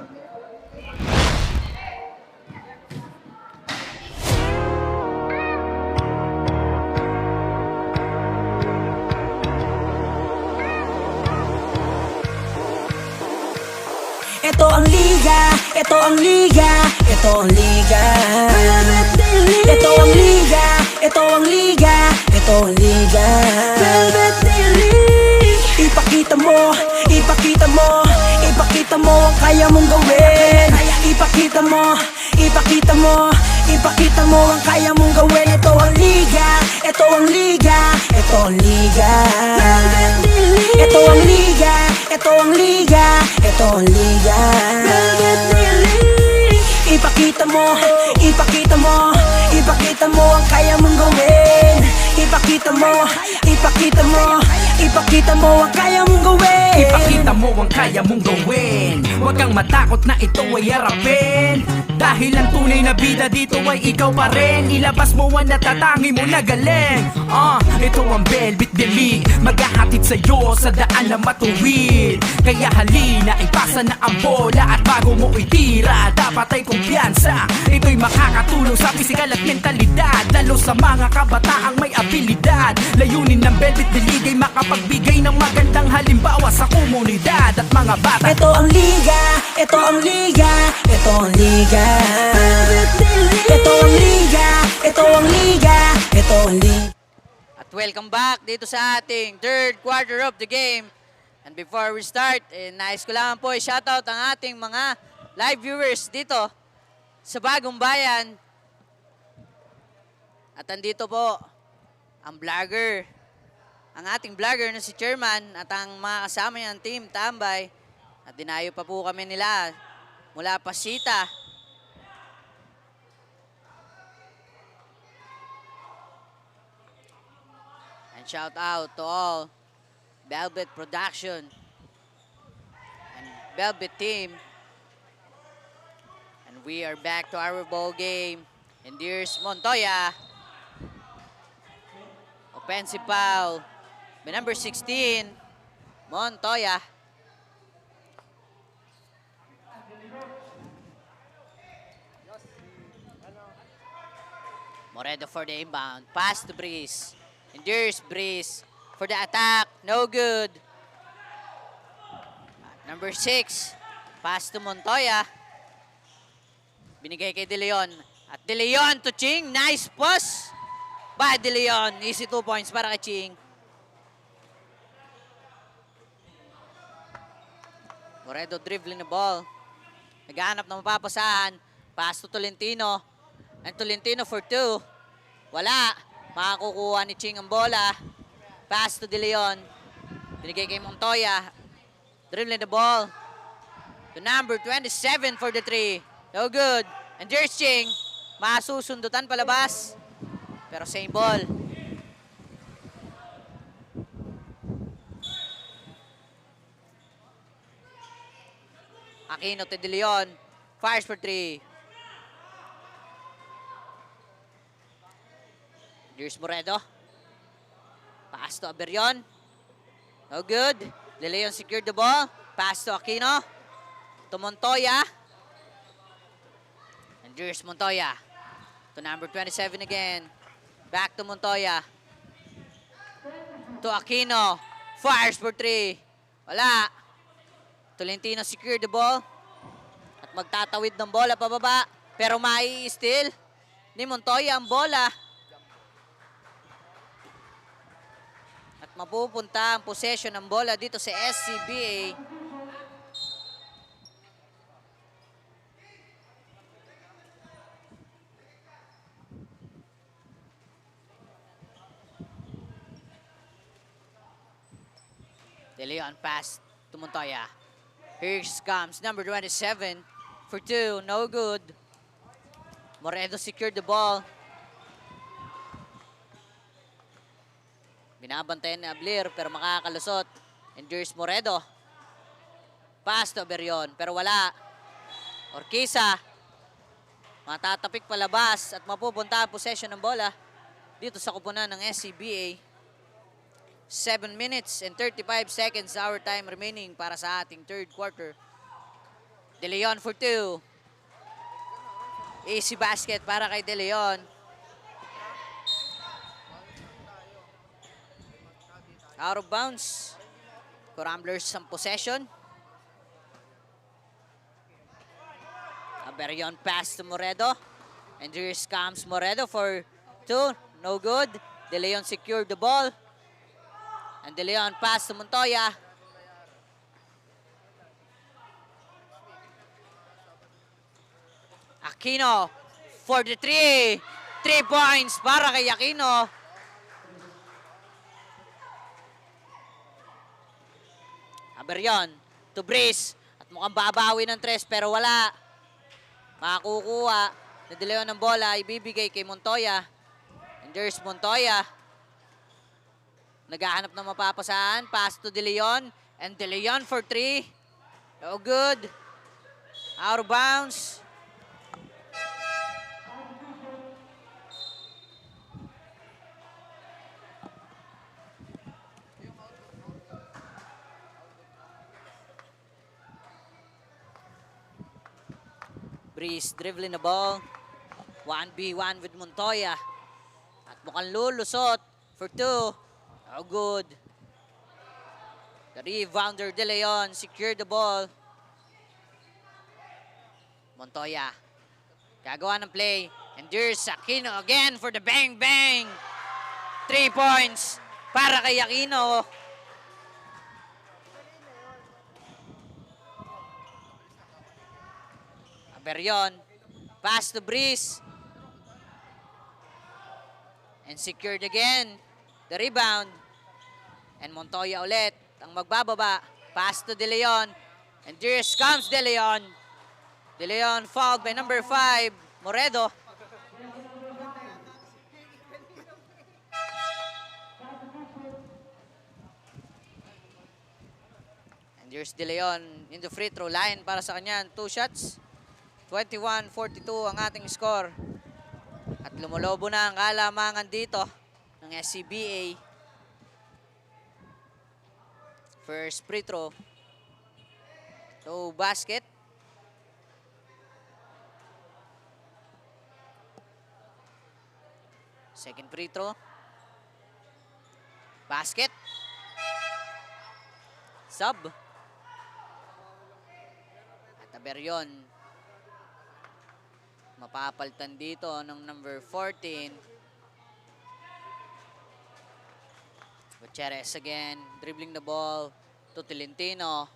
Ito ang liga, ito ang liga, ito ang liga. Ito ang liga, ito ang liga, ito ang liga. Ipakita mo, ipakita mo, ipakita mo ang kaya mong gawin. Ipakita mo, ipakita mo, ipakita mo ang kaya mong gawin. Ito ang liga, ito ang liga, ito ang liga. Ito ang liga, ito ang liga, ito ang liga. Ipakita mo, ipakita mo, ipakita mo ang kaya mong gawin. Ipakita mo, ipakita mo, ipakita mo ang kaya mong gawin. Ipakita mo ang kaya mong gawin. Huwag kang matakot na ito ay harapin. Dahil ang tunay na bida dito ay ikaw pa rin. Ilabas mo ang natatangi mo na galing. Ito ang Velvet the League, maghahatid sa'yo sa daan na matuwid. Kaya halina, ipasa na ang bola. At bago mo itira, dapat ay kumpiyansa. Ito'y makakatulong sa pisikal at mentalidad, lalo sa mga kabataang may abilidad. Layunin ng Velvet the League ay makapagbigay ng magandang halimbawa sa komunidad at mga bata. Ito ang liga, ito ang liga, ito ang liga. Ito ang liga, ito ang liga, ito ang liga. At welcome back dito sa ating third quarter of the game. And before we start, nais ko lang po i-shoutout ang ating mga live viewers dito sa Bagong Bayan. At andito po ang vlogger, ang ating vlogger na si Chairman at ang mga kasama niyang team Tambay. At dinayo pa po kami nila mula Pasita. And shout out to all Velvet Production. Velvet team. And we are back to our ball game. And here's Montoya. Offensive foul by number 16, Montoya. Moredo for the inbound. Pass to Breeze. And there's Breeze for the attack. No good. Number 6. Pass to Montoya. Binigay kay De Leon. At De Leon to Ching. Nice pass by De Leon. Easy 2 points para kay Ching. Moredo dribbling the ball. Naghahanap ng mapapasahan. Pass to Tolentino. And Tolentino for 2. Wala. Makakukuha ni Ching ang bola. Pass to De Leon. Binigay kay Montoya. Dribbling the ball. To number 27 for the 3. No good. And there's Ching. Masusundutan palabas. Pero same ball. Aquino to De Leon. Fires for 3. There's Moredo. Pass to Aberion. No good. De Leon secured the ball. Pass to Aquino. To Montoya. And there's Montoya. To number 27 again. Back to Montoya. To Aquino. Fires for 3. Wala. Tolentino secured the ball. At magtatawid ng bola pababa. Pero mai-steal ni Montoya ang bola. At mapupunta ang possession ng bola dito sa SCBA. De Leon pass to Montoya. Here comes number 27 for 2. No good. Moredo secured the ball. Binabantayan ni Ablir pero makakalusot. And there's Moredo. Pass to Aberion pero wala. Orquiza. Matatapik palabas at mapupunta ang possession ng bola dito sa kupunan ng SCBA. 7 minutes and 35 seconds our time remaining para sa ating third quarter. De Leon for 2. Easy basket para kay De Leon. Out of bounds. Ramblers ang possession. Aberion pass to Moredo. And here comes Moredo for 2. No good. De Leon secured the ball. And De Leon pass to Montoya. Aquino for the 3. 3 points para kay Aquino. Aberion to Breeze. At mukhang babawi ng 3 pero wala. Makakukuha na De Leon ng bola. Ibibigay kay Montoya. And there's Montoya. Naghahanap ng mapapasahan. Pass to De Leon. And De Leon for 3. No good. Out of bounds. Breeze dribbling the ball. 1v1 with Montoya. At mukhang lulusot for 2. Oh, good. The rebounder De Leon secured the ball. Montoya. Gagawa ng play. And there's Aquino again for the bang-bang. 3 points para kay Aquino. Aberion. Pass to Breeze. And secured again. The rebound. And Montoya ulit ang magbababa. Pass to De Leon. And there comes De Leon. De Leon fouled by number 5, Moredo. And And here's De Leon in the free throw line para sa kanya. 2 shots. 21-42 ang ating score. At lumulobo na ang kalamangan dito ng SCBA. First free throw. To basket. Second free throw. Basket. Sub. At Aberion. Mapapalitan dito ng number 14. Gutierrez again. Dribbling the ball to Tolentino.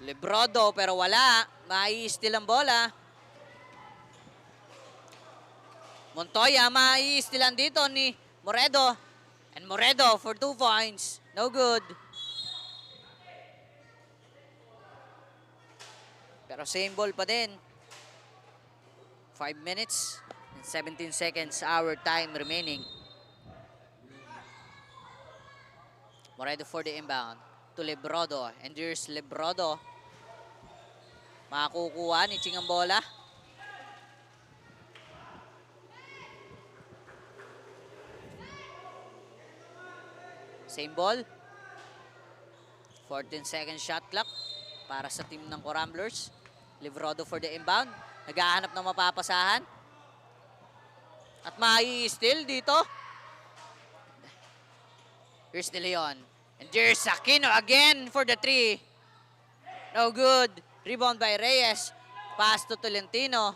Lebrodo pero wala. Mai-steal ang bola. Montoya mai-stealan dito ni Moredo. And Moredo for 2 points. No good. Pero same ball pa din. 5 minutes and 17 seconds our time remaining. Moredo for the inbound to Lebrodo. And there's Lebrodo. Makakukuha ni Ching ang bola. Same ball. 14 second shot clock para sa team ng Coramblers. Lebrodo for the inbound. Naghahanap ng mapapasahan. At mai-steal dito. Here's De Leon. And there's Aquino again for the 3. No good. Rebound by Reyes. Pass to Tolentino.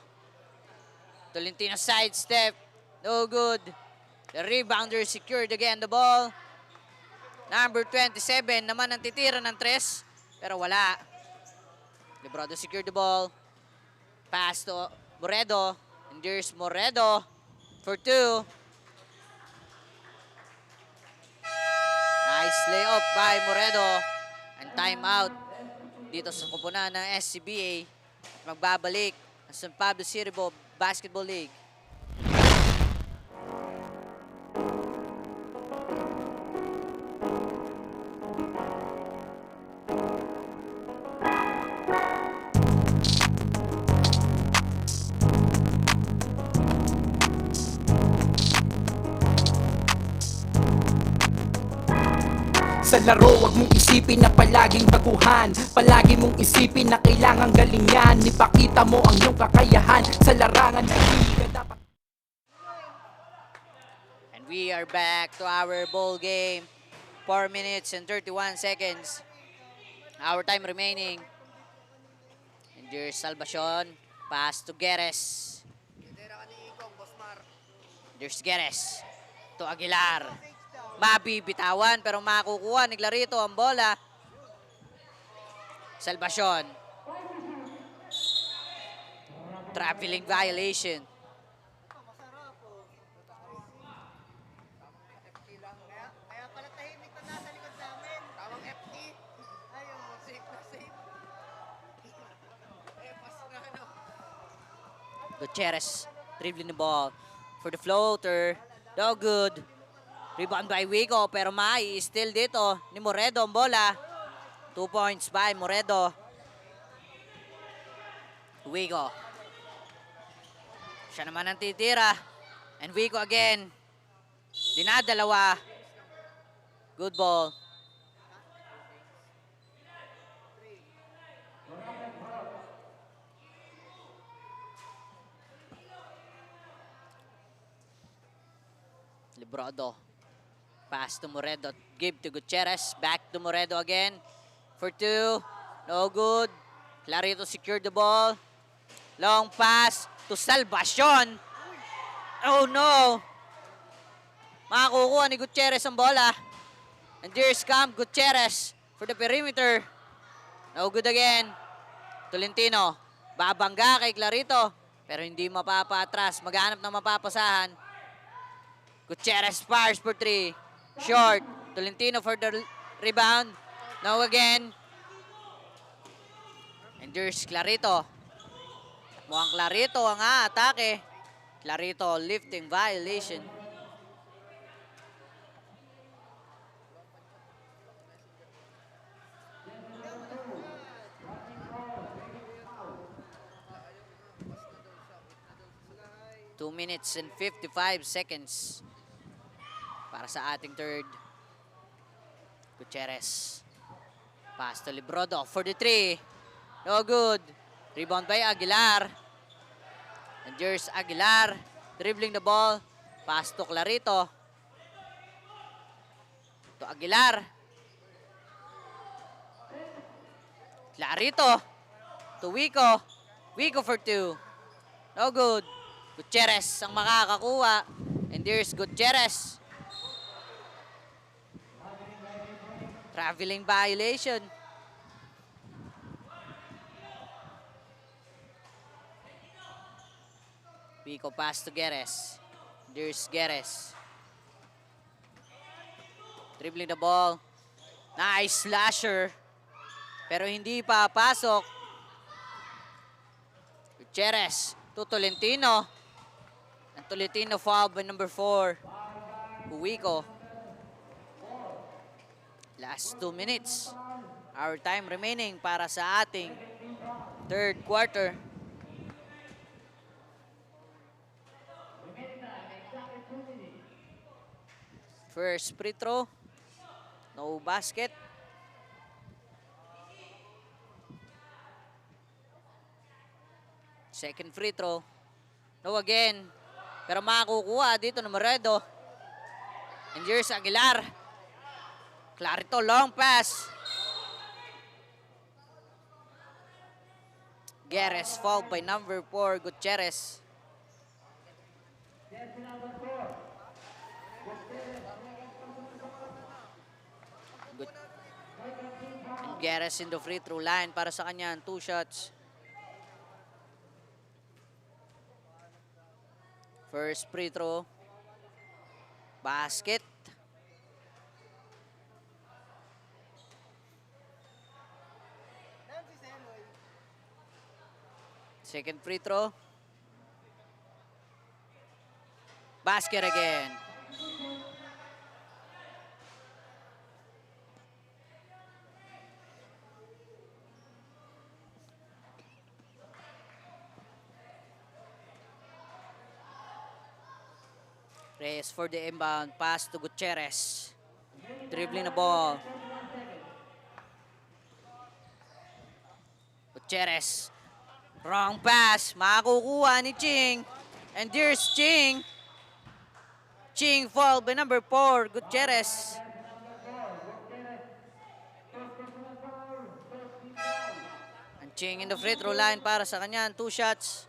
Tolentino sidestep. No good. The rebounder secured again the ball. Number 27 naman ang titira ng 3. Pero wala. Lebrodo secured the ball. Pass to Moredo. And there's Moredo for 2. Nice layup by Moredo. And timeout dito sa kupunan ng SCBA. Magbabalik ang San Pablo City Basketball League. Sa laro, wag mong isipin na palaging baguhan. Palagi mong isipin na kailangang galingan. Ipakita mo ang iyong kakayahan sa larangan ng liga dapat. And we are back to our ball game. 4 minutes and 31 seconds. Our time remaining. And there's Salvacion. Pass to Geres. There's Geres to Aguilar. Mabibitawan pero makukuha ni Clarito ang bola. Salvacion. Traveling violation. Gutierrez dribbling the ball for the floater. No good. Rebound by Wigo pero mai-steal dito ni Moredo ang bola. 2 points by Moredo. Wigo. Siya naman ang titira. And Wigo again. Dinadalawa. Good ball. Lebrodo. Pass to Moredo. Give to Gutierrez. Back to Moredo again. For 2. No good. Clarito secured the ball. Long pass to Salvacion. Oh no. Makakukuha ni Gutierrez ang bola. And there's Gutierrez for the perimeter. No good again. Tolentino. Babangga kay Clarito. Pero hindi mapapatras. Maghanap ng mapapasahan. Gutierrez fires for 3. Short. Tolentino for the rebound. Now again. And there's Clarito. Mukhang Clarito ang atake. Clarito lifting violation. 2 minutes and 55 seconds para sa ating third. Gutierrez. Pass to Librodo for the 3. No good. Rebound by Aguilar. And there's Aguilar dribbling the ball. Pass to Clarito. To Aguilar. Clarito. To Wico. Wico for 2. No good. Gutierrez ang makakakuha. And there's Gutierrez. Traveling violation. Wico pass to Geres. There's Geres. Dribbling the ball. Nice slasher. Pero hindi pa pasok. Gutierrez to Tolentino. And Tolentino foul by number 4. Wico. Last 2 minutes. Our time remaining para sa ating third quarter. First free throw. No basket. Second free throw. No again. Pero makakukuha dito ng Moredo. And here's Aguilar. Clarito, long pass. Geres fouled by number 4, Gutierrez. And Geres in the free throw line para sa kanya, 2 shots. First free throw. Basket. Second free throw. Basket again. Reyes for the inbound. Pass to Gutierrez. Dribbling the ball. Gutierrez. Wrong pass. Makakukuha ni Ching. And there's Ching. Ching fouled by number 4, Gutierrez. And Ching in the free throw line para sa kanya, 2 shots.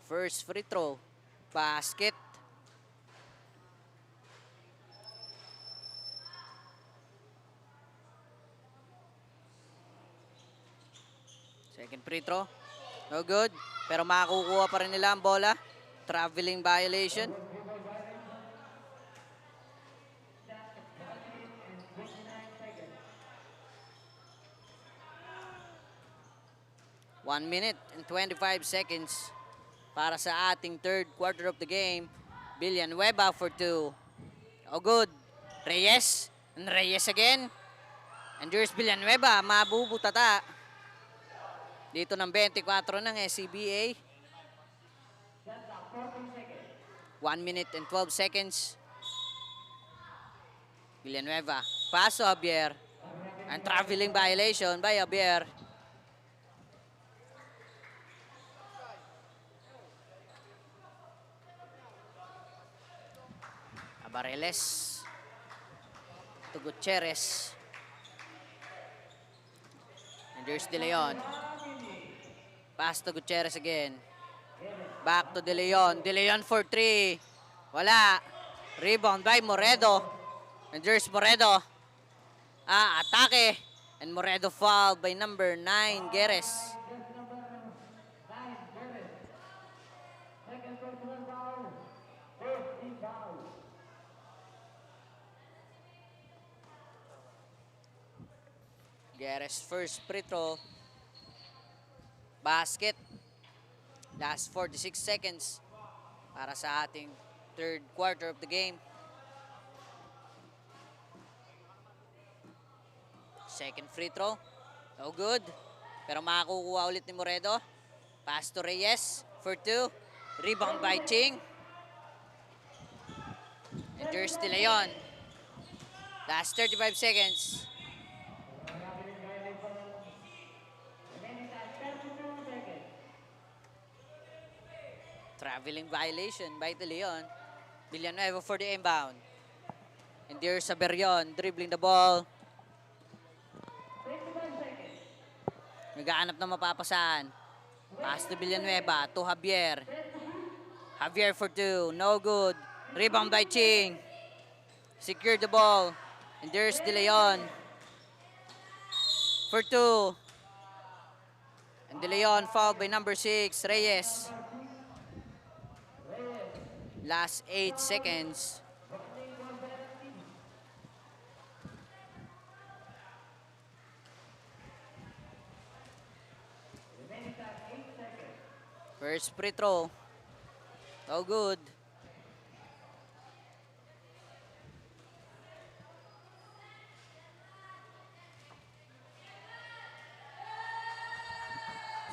First free throw. Basket. Second free throw. No good. Pero makakukuha pa rin nila ang bola. Traveling violation. One minute and 25 seconds para sa ating third quarter of the game. Villanueva for 2. Oh good. Reyes. And Reyes again. And there's Villanueva. Mabubutata. Dito ng 24 ng SCBA. 1 minute and 12 seconds. Villanueva. Paso Javier. And traveling violation by Javier. Abareles. To Gutierrez. And there's De Leon. Pass to Gutierrez again. Back to De Leon. De Leon for 3. Wala. Rebound by Moredo. And there's Moredo. Atake. And Moredo fouled by number 9, Geres. Geres first free throw. Basket. Last 46 seconds para sa ating third quarter of the game. Second free throw. No good. Pero makakukuha ulit ni Moredo. Pass to Reyes for 2. Rebound by Ching. And there's De Leon. Last 35 seconds. Traveling violation by De Leon. Villanueva for the inbound. And there's Aberion dribbling the ball. Nagaanap na mapapasahan. Pass to Villanueva to Javier. Javier for 2. No good. Rebound by Ching. Secured the ball. And there's De Leon. For 2. And De Leon fouled by number 6, Reyes. Last 8 seconds. First free throw. No good.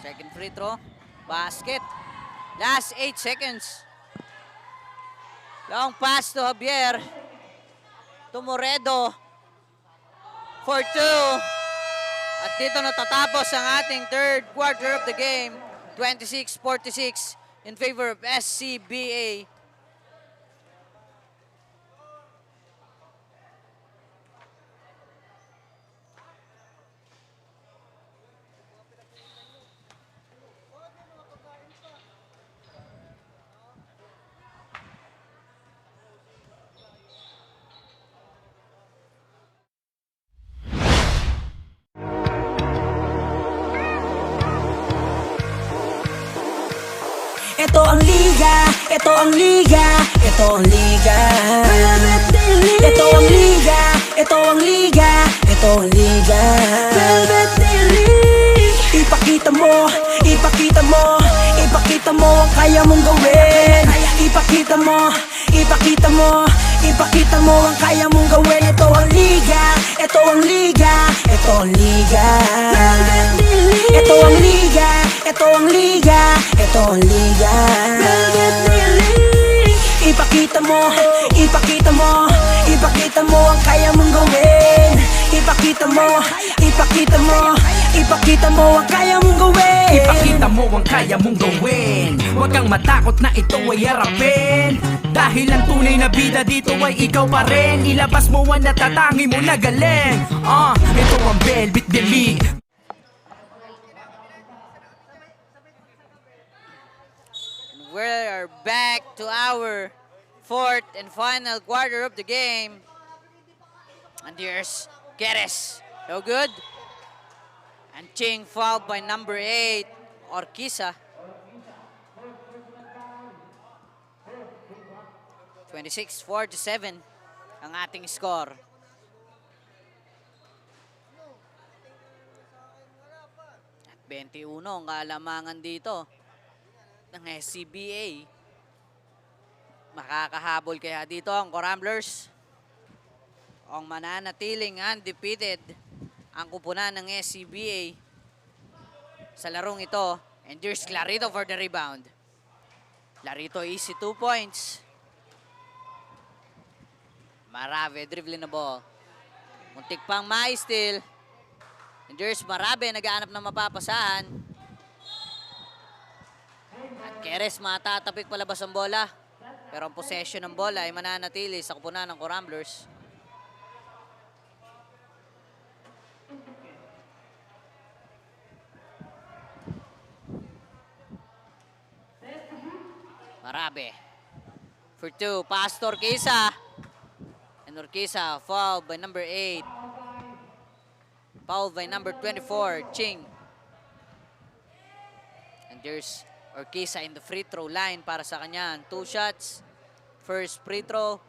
Second free throw. Basket. Last 8 seconds. Long pass to Javier. To Moredo. For 2. At dito natatapos ang ating third quarter of the game. 26-46 in favor of SCBA. Ito ang liga, ito ang liga, ito ang liga. Ito ang liga, ito ang liga, ito ang liga. Ipakita mo, ipakita mo, ipakita mo ang kaya mong gawin. Ipakita mo, ipakita mo, ipakita mo ang kaya mong gawin. Ito ang liga, ito ang liga, ito ang liga. Ito ang liga, ito ang liga, ito ang liga. Ipakita mo, ipakita mo, ipakita mo ang kaya mong gawin. Ipakita mo, ipakita mo, ipakita mo ang kaya mong gawin. Ipakita mo ang kaya mong gawin. Huwag kang matakot na ito ay harapin. Dahil ang tunay na bida dito ay ikaw pa rin. Ilabas mo ang natatangi mo na galing. Ito ang Velvet Delete. We're back to our fourth and final quarter of the game. And here's Keres. No good. And Ching fouled by number 8, Orquiza. 26-47 ang ating score. At 21 ang kalamangan dito ng SCBA. Makakahabol kaya dito ang Coramblers. Ang mananatiling undefeated ang kupunan ng SCBA sa larong ito. And there's Clarito for the rebound. Clarito easy 2 points. Marave dribbling the ball. Muntik pang ma-steal. And there's Marave nag-aanap ng mapapasahan. At Keres matatapik palabas ang bola. Pero ang possession ng bola ay mananatili sa kupunan ng Coramblers. Marave. For 2, pass to Orquiza. And Orquiza fouled by number 8. Fouled by number 24, Ching. And there's Orquiza in the free throw line para sa kanya. 2 shots. First free throw.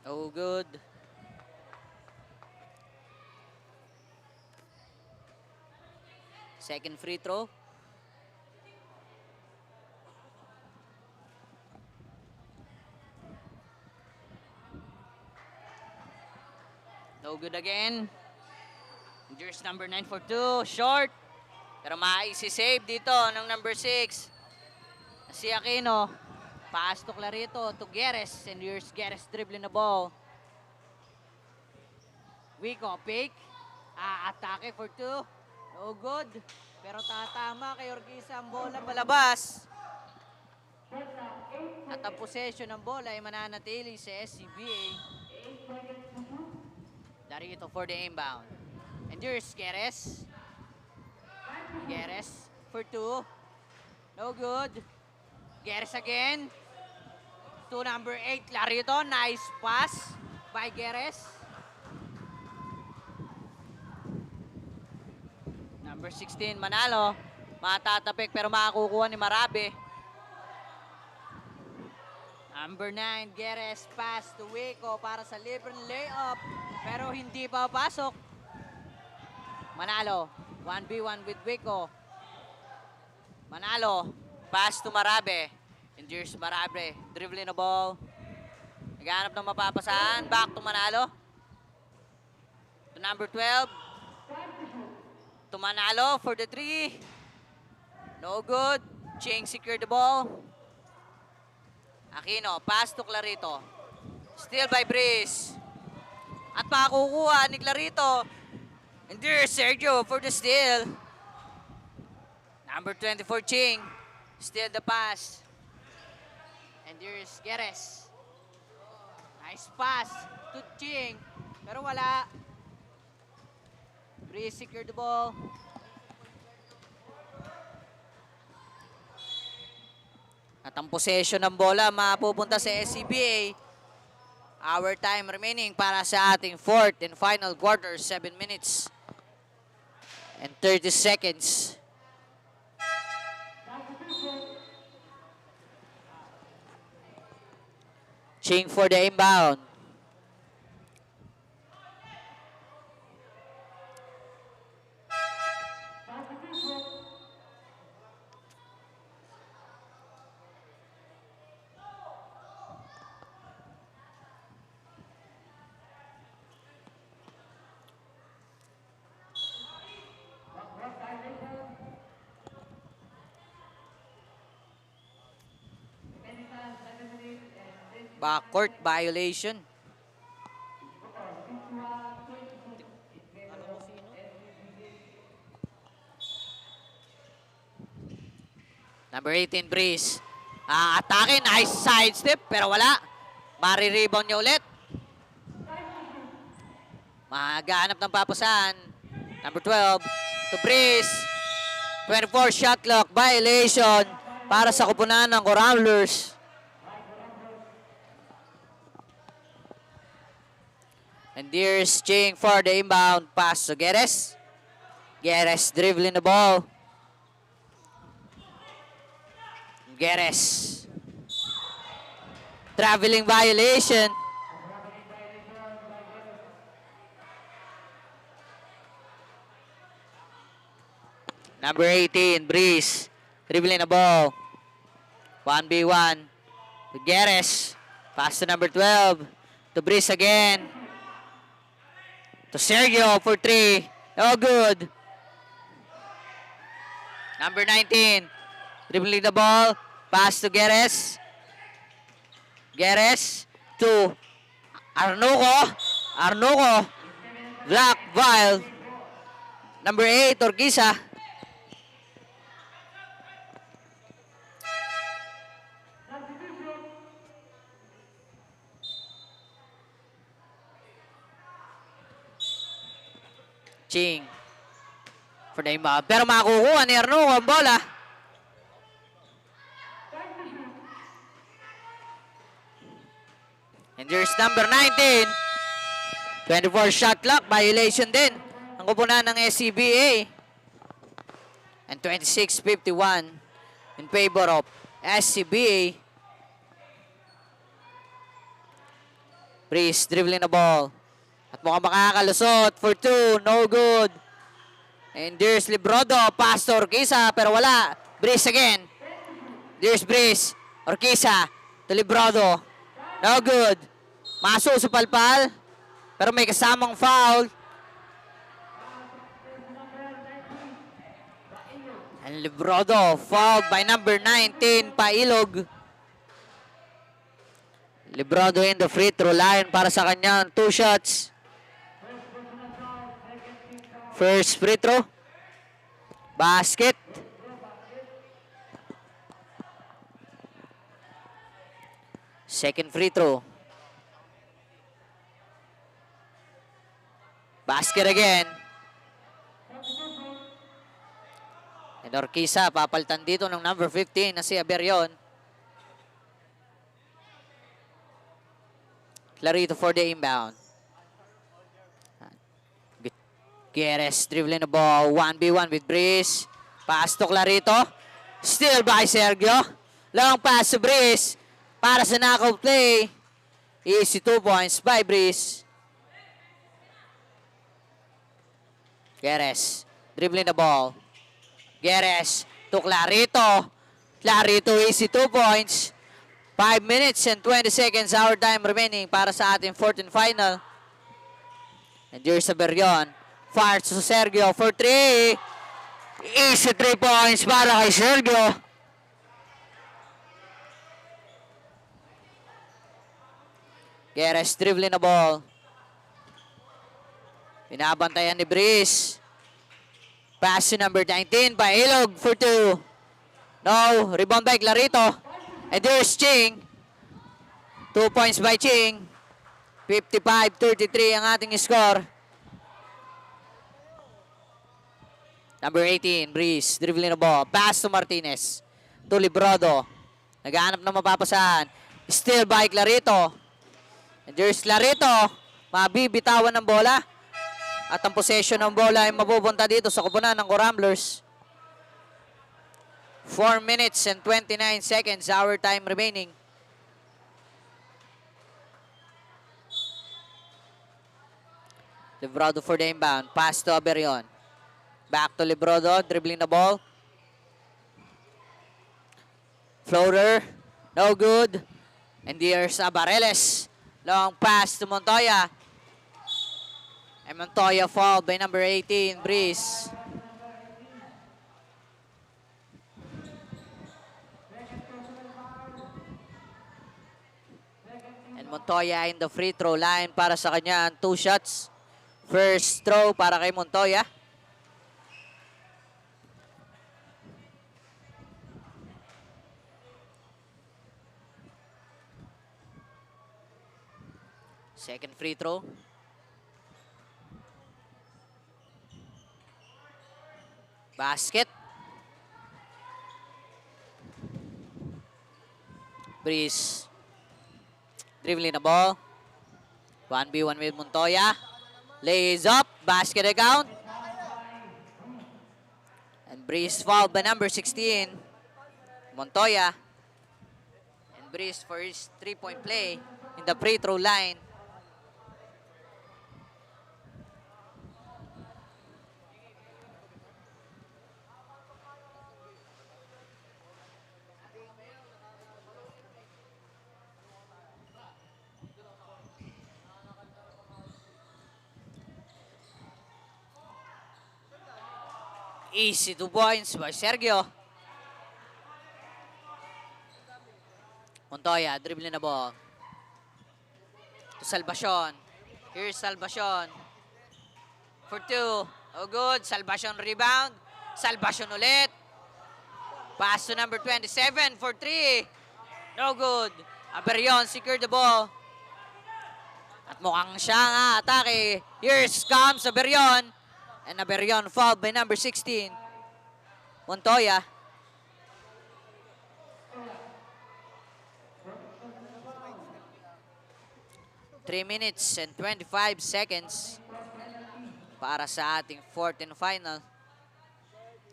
Oh, good. Second free throw. No good again. Endures number 9 for 2. Short. Pero maisi-save dito ng number 6. Si Aquino. Pass to Clarito to Geres. Endures Geres dribbling the ball. Wico, pick. Atake for 2. No good. Pero tatama kay Orquiza ang bola palabas. At ang possession ng bola ay mananatili sa SCBA. Darito for the inbound. Endures Geres. Geres for 2. No good. Geres again. To number 8, Clarito. Nice pass by Geres. Number 16, Manalo. Matatapik pero makakukuha ni Marabe. Number 9, Geres. Pass to Wico para sa libreng layup. Pero hindi pa pasok. Manalo. 1v1 with Wico. Manalo. Pass to Marabe. Endures Marabe. Dribbling the ball. Naghanap ng mapapasahan. Back to Manalo. To number 12. To Manalo for the 3. No good. Ching secured the ball. Aquino. Pass to Clarito. Steal by Breeze. At makakukuha ni Clarito. And there's Sergio for the steal. Number 24, Ching. Steal the pass. And there's Geres. Nice pass to Ching. Pero wala. Breeze secured the ball. At ang possession ng bola mapupunta sa SCBA. Our time remaining para sa ating fourth and final quarter, 7 minutes and 30 seconds. Ching for the inbound. Backcourt violation. Number 18, Breeze. Atake, nice side step, pero wala. Mari-rebound niya ulit. Maghanap ng papusan. Number 12, to Breeze. 24 shot clock violation para sa kupunan ng Ramblers. And there's Ching for the inbound pass to Geres. Geres dribbling the ball. Geres. Traveling violation. Number 18, Breeze. Dribbling the ball. 1v1. To Geres. Pass to number 12. To Breeze again. To Sergio for 3. No good. Number 19. Dribbling the ball. Pass to Geres. Geres to Arnuco. Arnuco. Black Wild. Number 8, Orquiza. Ching for the inbound. Pero makukuha ni Arnuco ang bola. And there's number 19. 24 shot clock. Violation din. Ang kupunan ng SCBA. And 26-51 in favor of SCBA. Breeze dribbling the ball. At mukhang makakalusot for 2. No good. And there's Librodo. Pass to Orquiza. Pero wala. Breeze again. There's Breeze. Orquiza to Librodo. No good. Maso sa palpal. Pero may kasamang foul. And Librodo, fouled by number 19, Pailog. Librodo in the free throw line para sa kanyang 2 shots. First free throw. Basket. Second free throw. Basket again. And Orquiza, papalitan dito ng number 15 na si Aberion. Clarito for the inbound. Gutierrez dribbling the ball. 1v1 with Breeze. Pass to Clarito. Steal by Sergio. Long pass to Breeze. Para sa knockout play. Easy 2 points by Breeze. Gutierrez dribbling the ball. Gutierrez to Clarito. Clarito easy 2 points. 5 minutes and 20 seconds our time remaining para sa ating fourth and final. And here's Aberion. Fires to Sergio for 3. Easy 3 points para kay Sergio. Gutierrez dribbling the ball. Binabantayan ni Breeze. Pass to number 19 by Ilog for 2. No, rebound by Clarito. And there's Ching. 2 points by Ching. 55-33 ang ating score. Number 18, Breeze, dribbling the ball. Pass to Martinez. To Librodo. Naghahanap na mapapasahan. Still by Clarito. And there's Clarito. Mabibitawan ng bola. At ang possession ng bola ay mapupunta dito sa kupunan ng Coramblers. 4 minutes and 29 seconds our time remaining. Librodo for the inbound. Pass to Aberion. Back to Librodo, dribbling the ball. Floater. No good. And there's Abareles. Long pass to Montoya. And Montoya fouled by number 18, Breeze. And Montoya in the free throw line para sa kanya 2 shots. First throw para kay Montoya. Second free throw. Basket. Breeze. Dribbling the ball. 1v1 with Montoya. Lays up. Basket account. And Breeze fouled by number 16. Montoya. And Breeze for his 3-point play in the free throw line. Easy 2 points by Sergio. Montoya dribbling the ball. To Salvacion. Here's Salvacion. For 2. Oh good. Salvacion rebound. Salvacion ulit. Pass to number 27 for 3. No good. Aberion secured the ball. At mukhang siya nga atake. Here's comes Aberion. And Aberion fouled by number 16. Montoya. Three minutes and 25 seconds para sa ating fourth and final.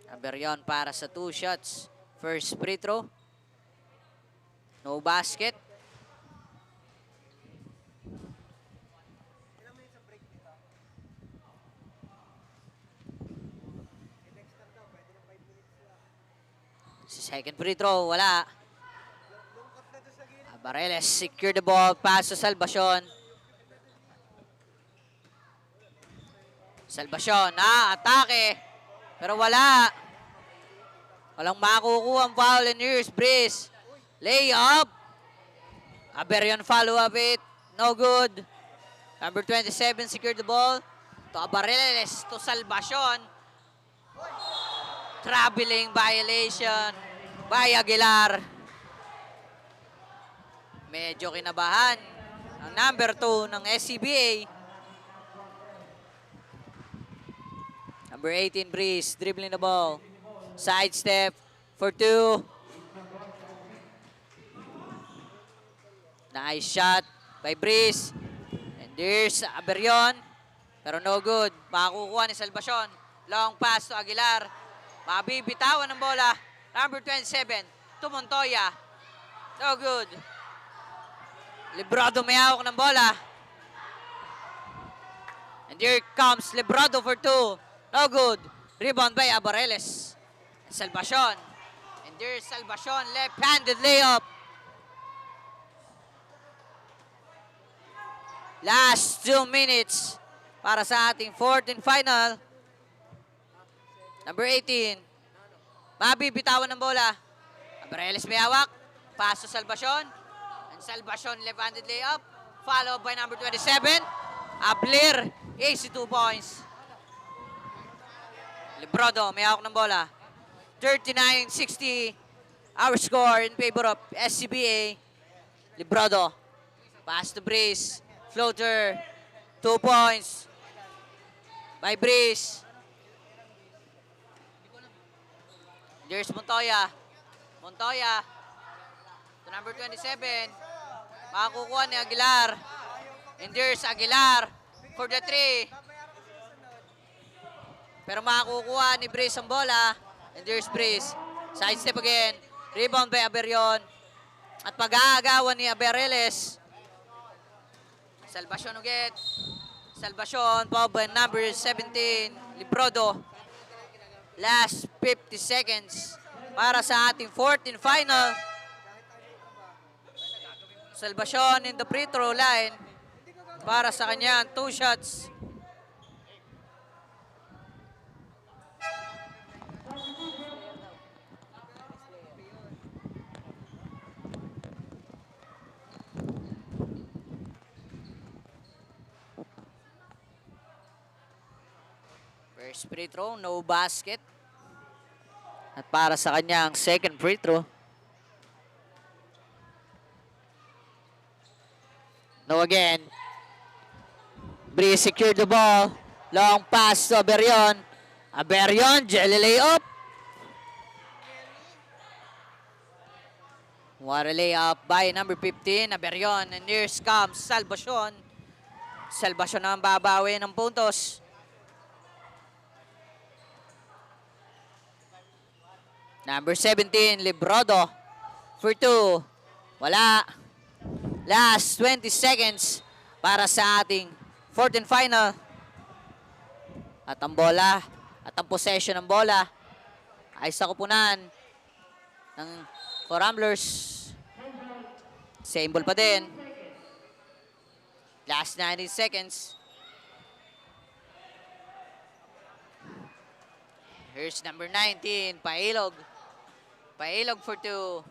Aberion para sa 2 shots. First free throw. No basket. Second free throw, wala. Abareles secured the ball, pass to Salvacion. Salvacion, atake. Pero wala. Walang makukuha ang foul, and here's Breeze. Layup. Aberion follow up it. No good. Number 27 secured the ball. To Abareles, to Salvacion. Traveling violation by Aguilar. Medyo kinabahan ang number 2 ng SCBA. Number 18, Breeze, dribbling the ball. Side step for 2. Nice shot by Breeze. And there's Aberion. Pero no good. Makakukuha ni Salvacion. Long pass to Aguilar. Mabibitawan ng bola. Number 27 to Montoya. No good. Librado may hawak ng bola. And here comes Librado for 2. No good. Rebound by Abareles. And Salvacion. And there's Salvacion. Left-handed layup. Last 2 minutes para sa ating fourth and final. Number 18. Mabibitawan ng bola. Abareles may hawak. Pass to Salvacion. And Salvacion left-handed layup. Followed by number 27. Ablir. Easy 2 points. Librado may hawak ng bola. 39-60. Our score in favor of SCBA. Librado. Pass to Breeze. Floater. 2 points. By Breeze. There's Montoya. Montoya. To number 27. Makakukuha ni Aguilar. And there's Aguilar for the 3. Pero makakukuha ni Breeze ang bola. And there's Breeze. Side step again. Rebound by Aberion. At pag-aagawan ni Abareles. Salvacion ulit. Salvacion, fouled by number 17, Librado. Last 50 seconds para sa ating fourth and final. Salvacion in the free throw line para sa kanyang 2 shots. First free throw, no basket. At para sa kanyang second free throw. No again. Breeze secured the ball. Long pass to Aberion. Aberion, jelly layup. What a layup by number 15, Aberion. And here comes Salvacion. Salvacion ang babawi ng puntos. Number 17, Librado for 2. Wala. Last 20 seconds para sa ating fourth and final. At ang bola, at ang possession ng bola ay sa kupunan ng Ramblers. Same ball pa din. Last 19 seconds. Here's number 19, Pailog. Pailog for 2.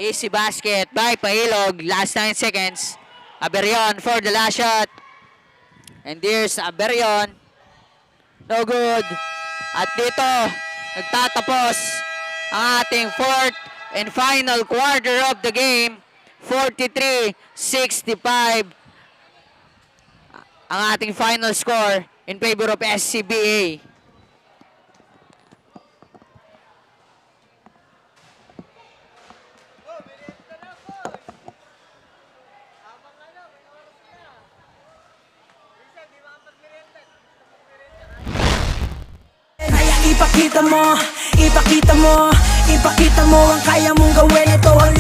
Easy basket by Pailog. Last 9 seconds. Aberion for the last shot. And there's Aberion. No good. At dito, nagtatapos ang ating fourth and final quarter of the game. 43-65 ang ating final score in favor of SCBA. Ipakita mo, ipakita mo, ipakita mo ang kaya mong gawin. Ito ang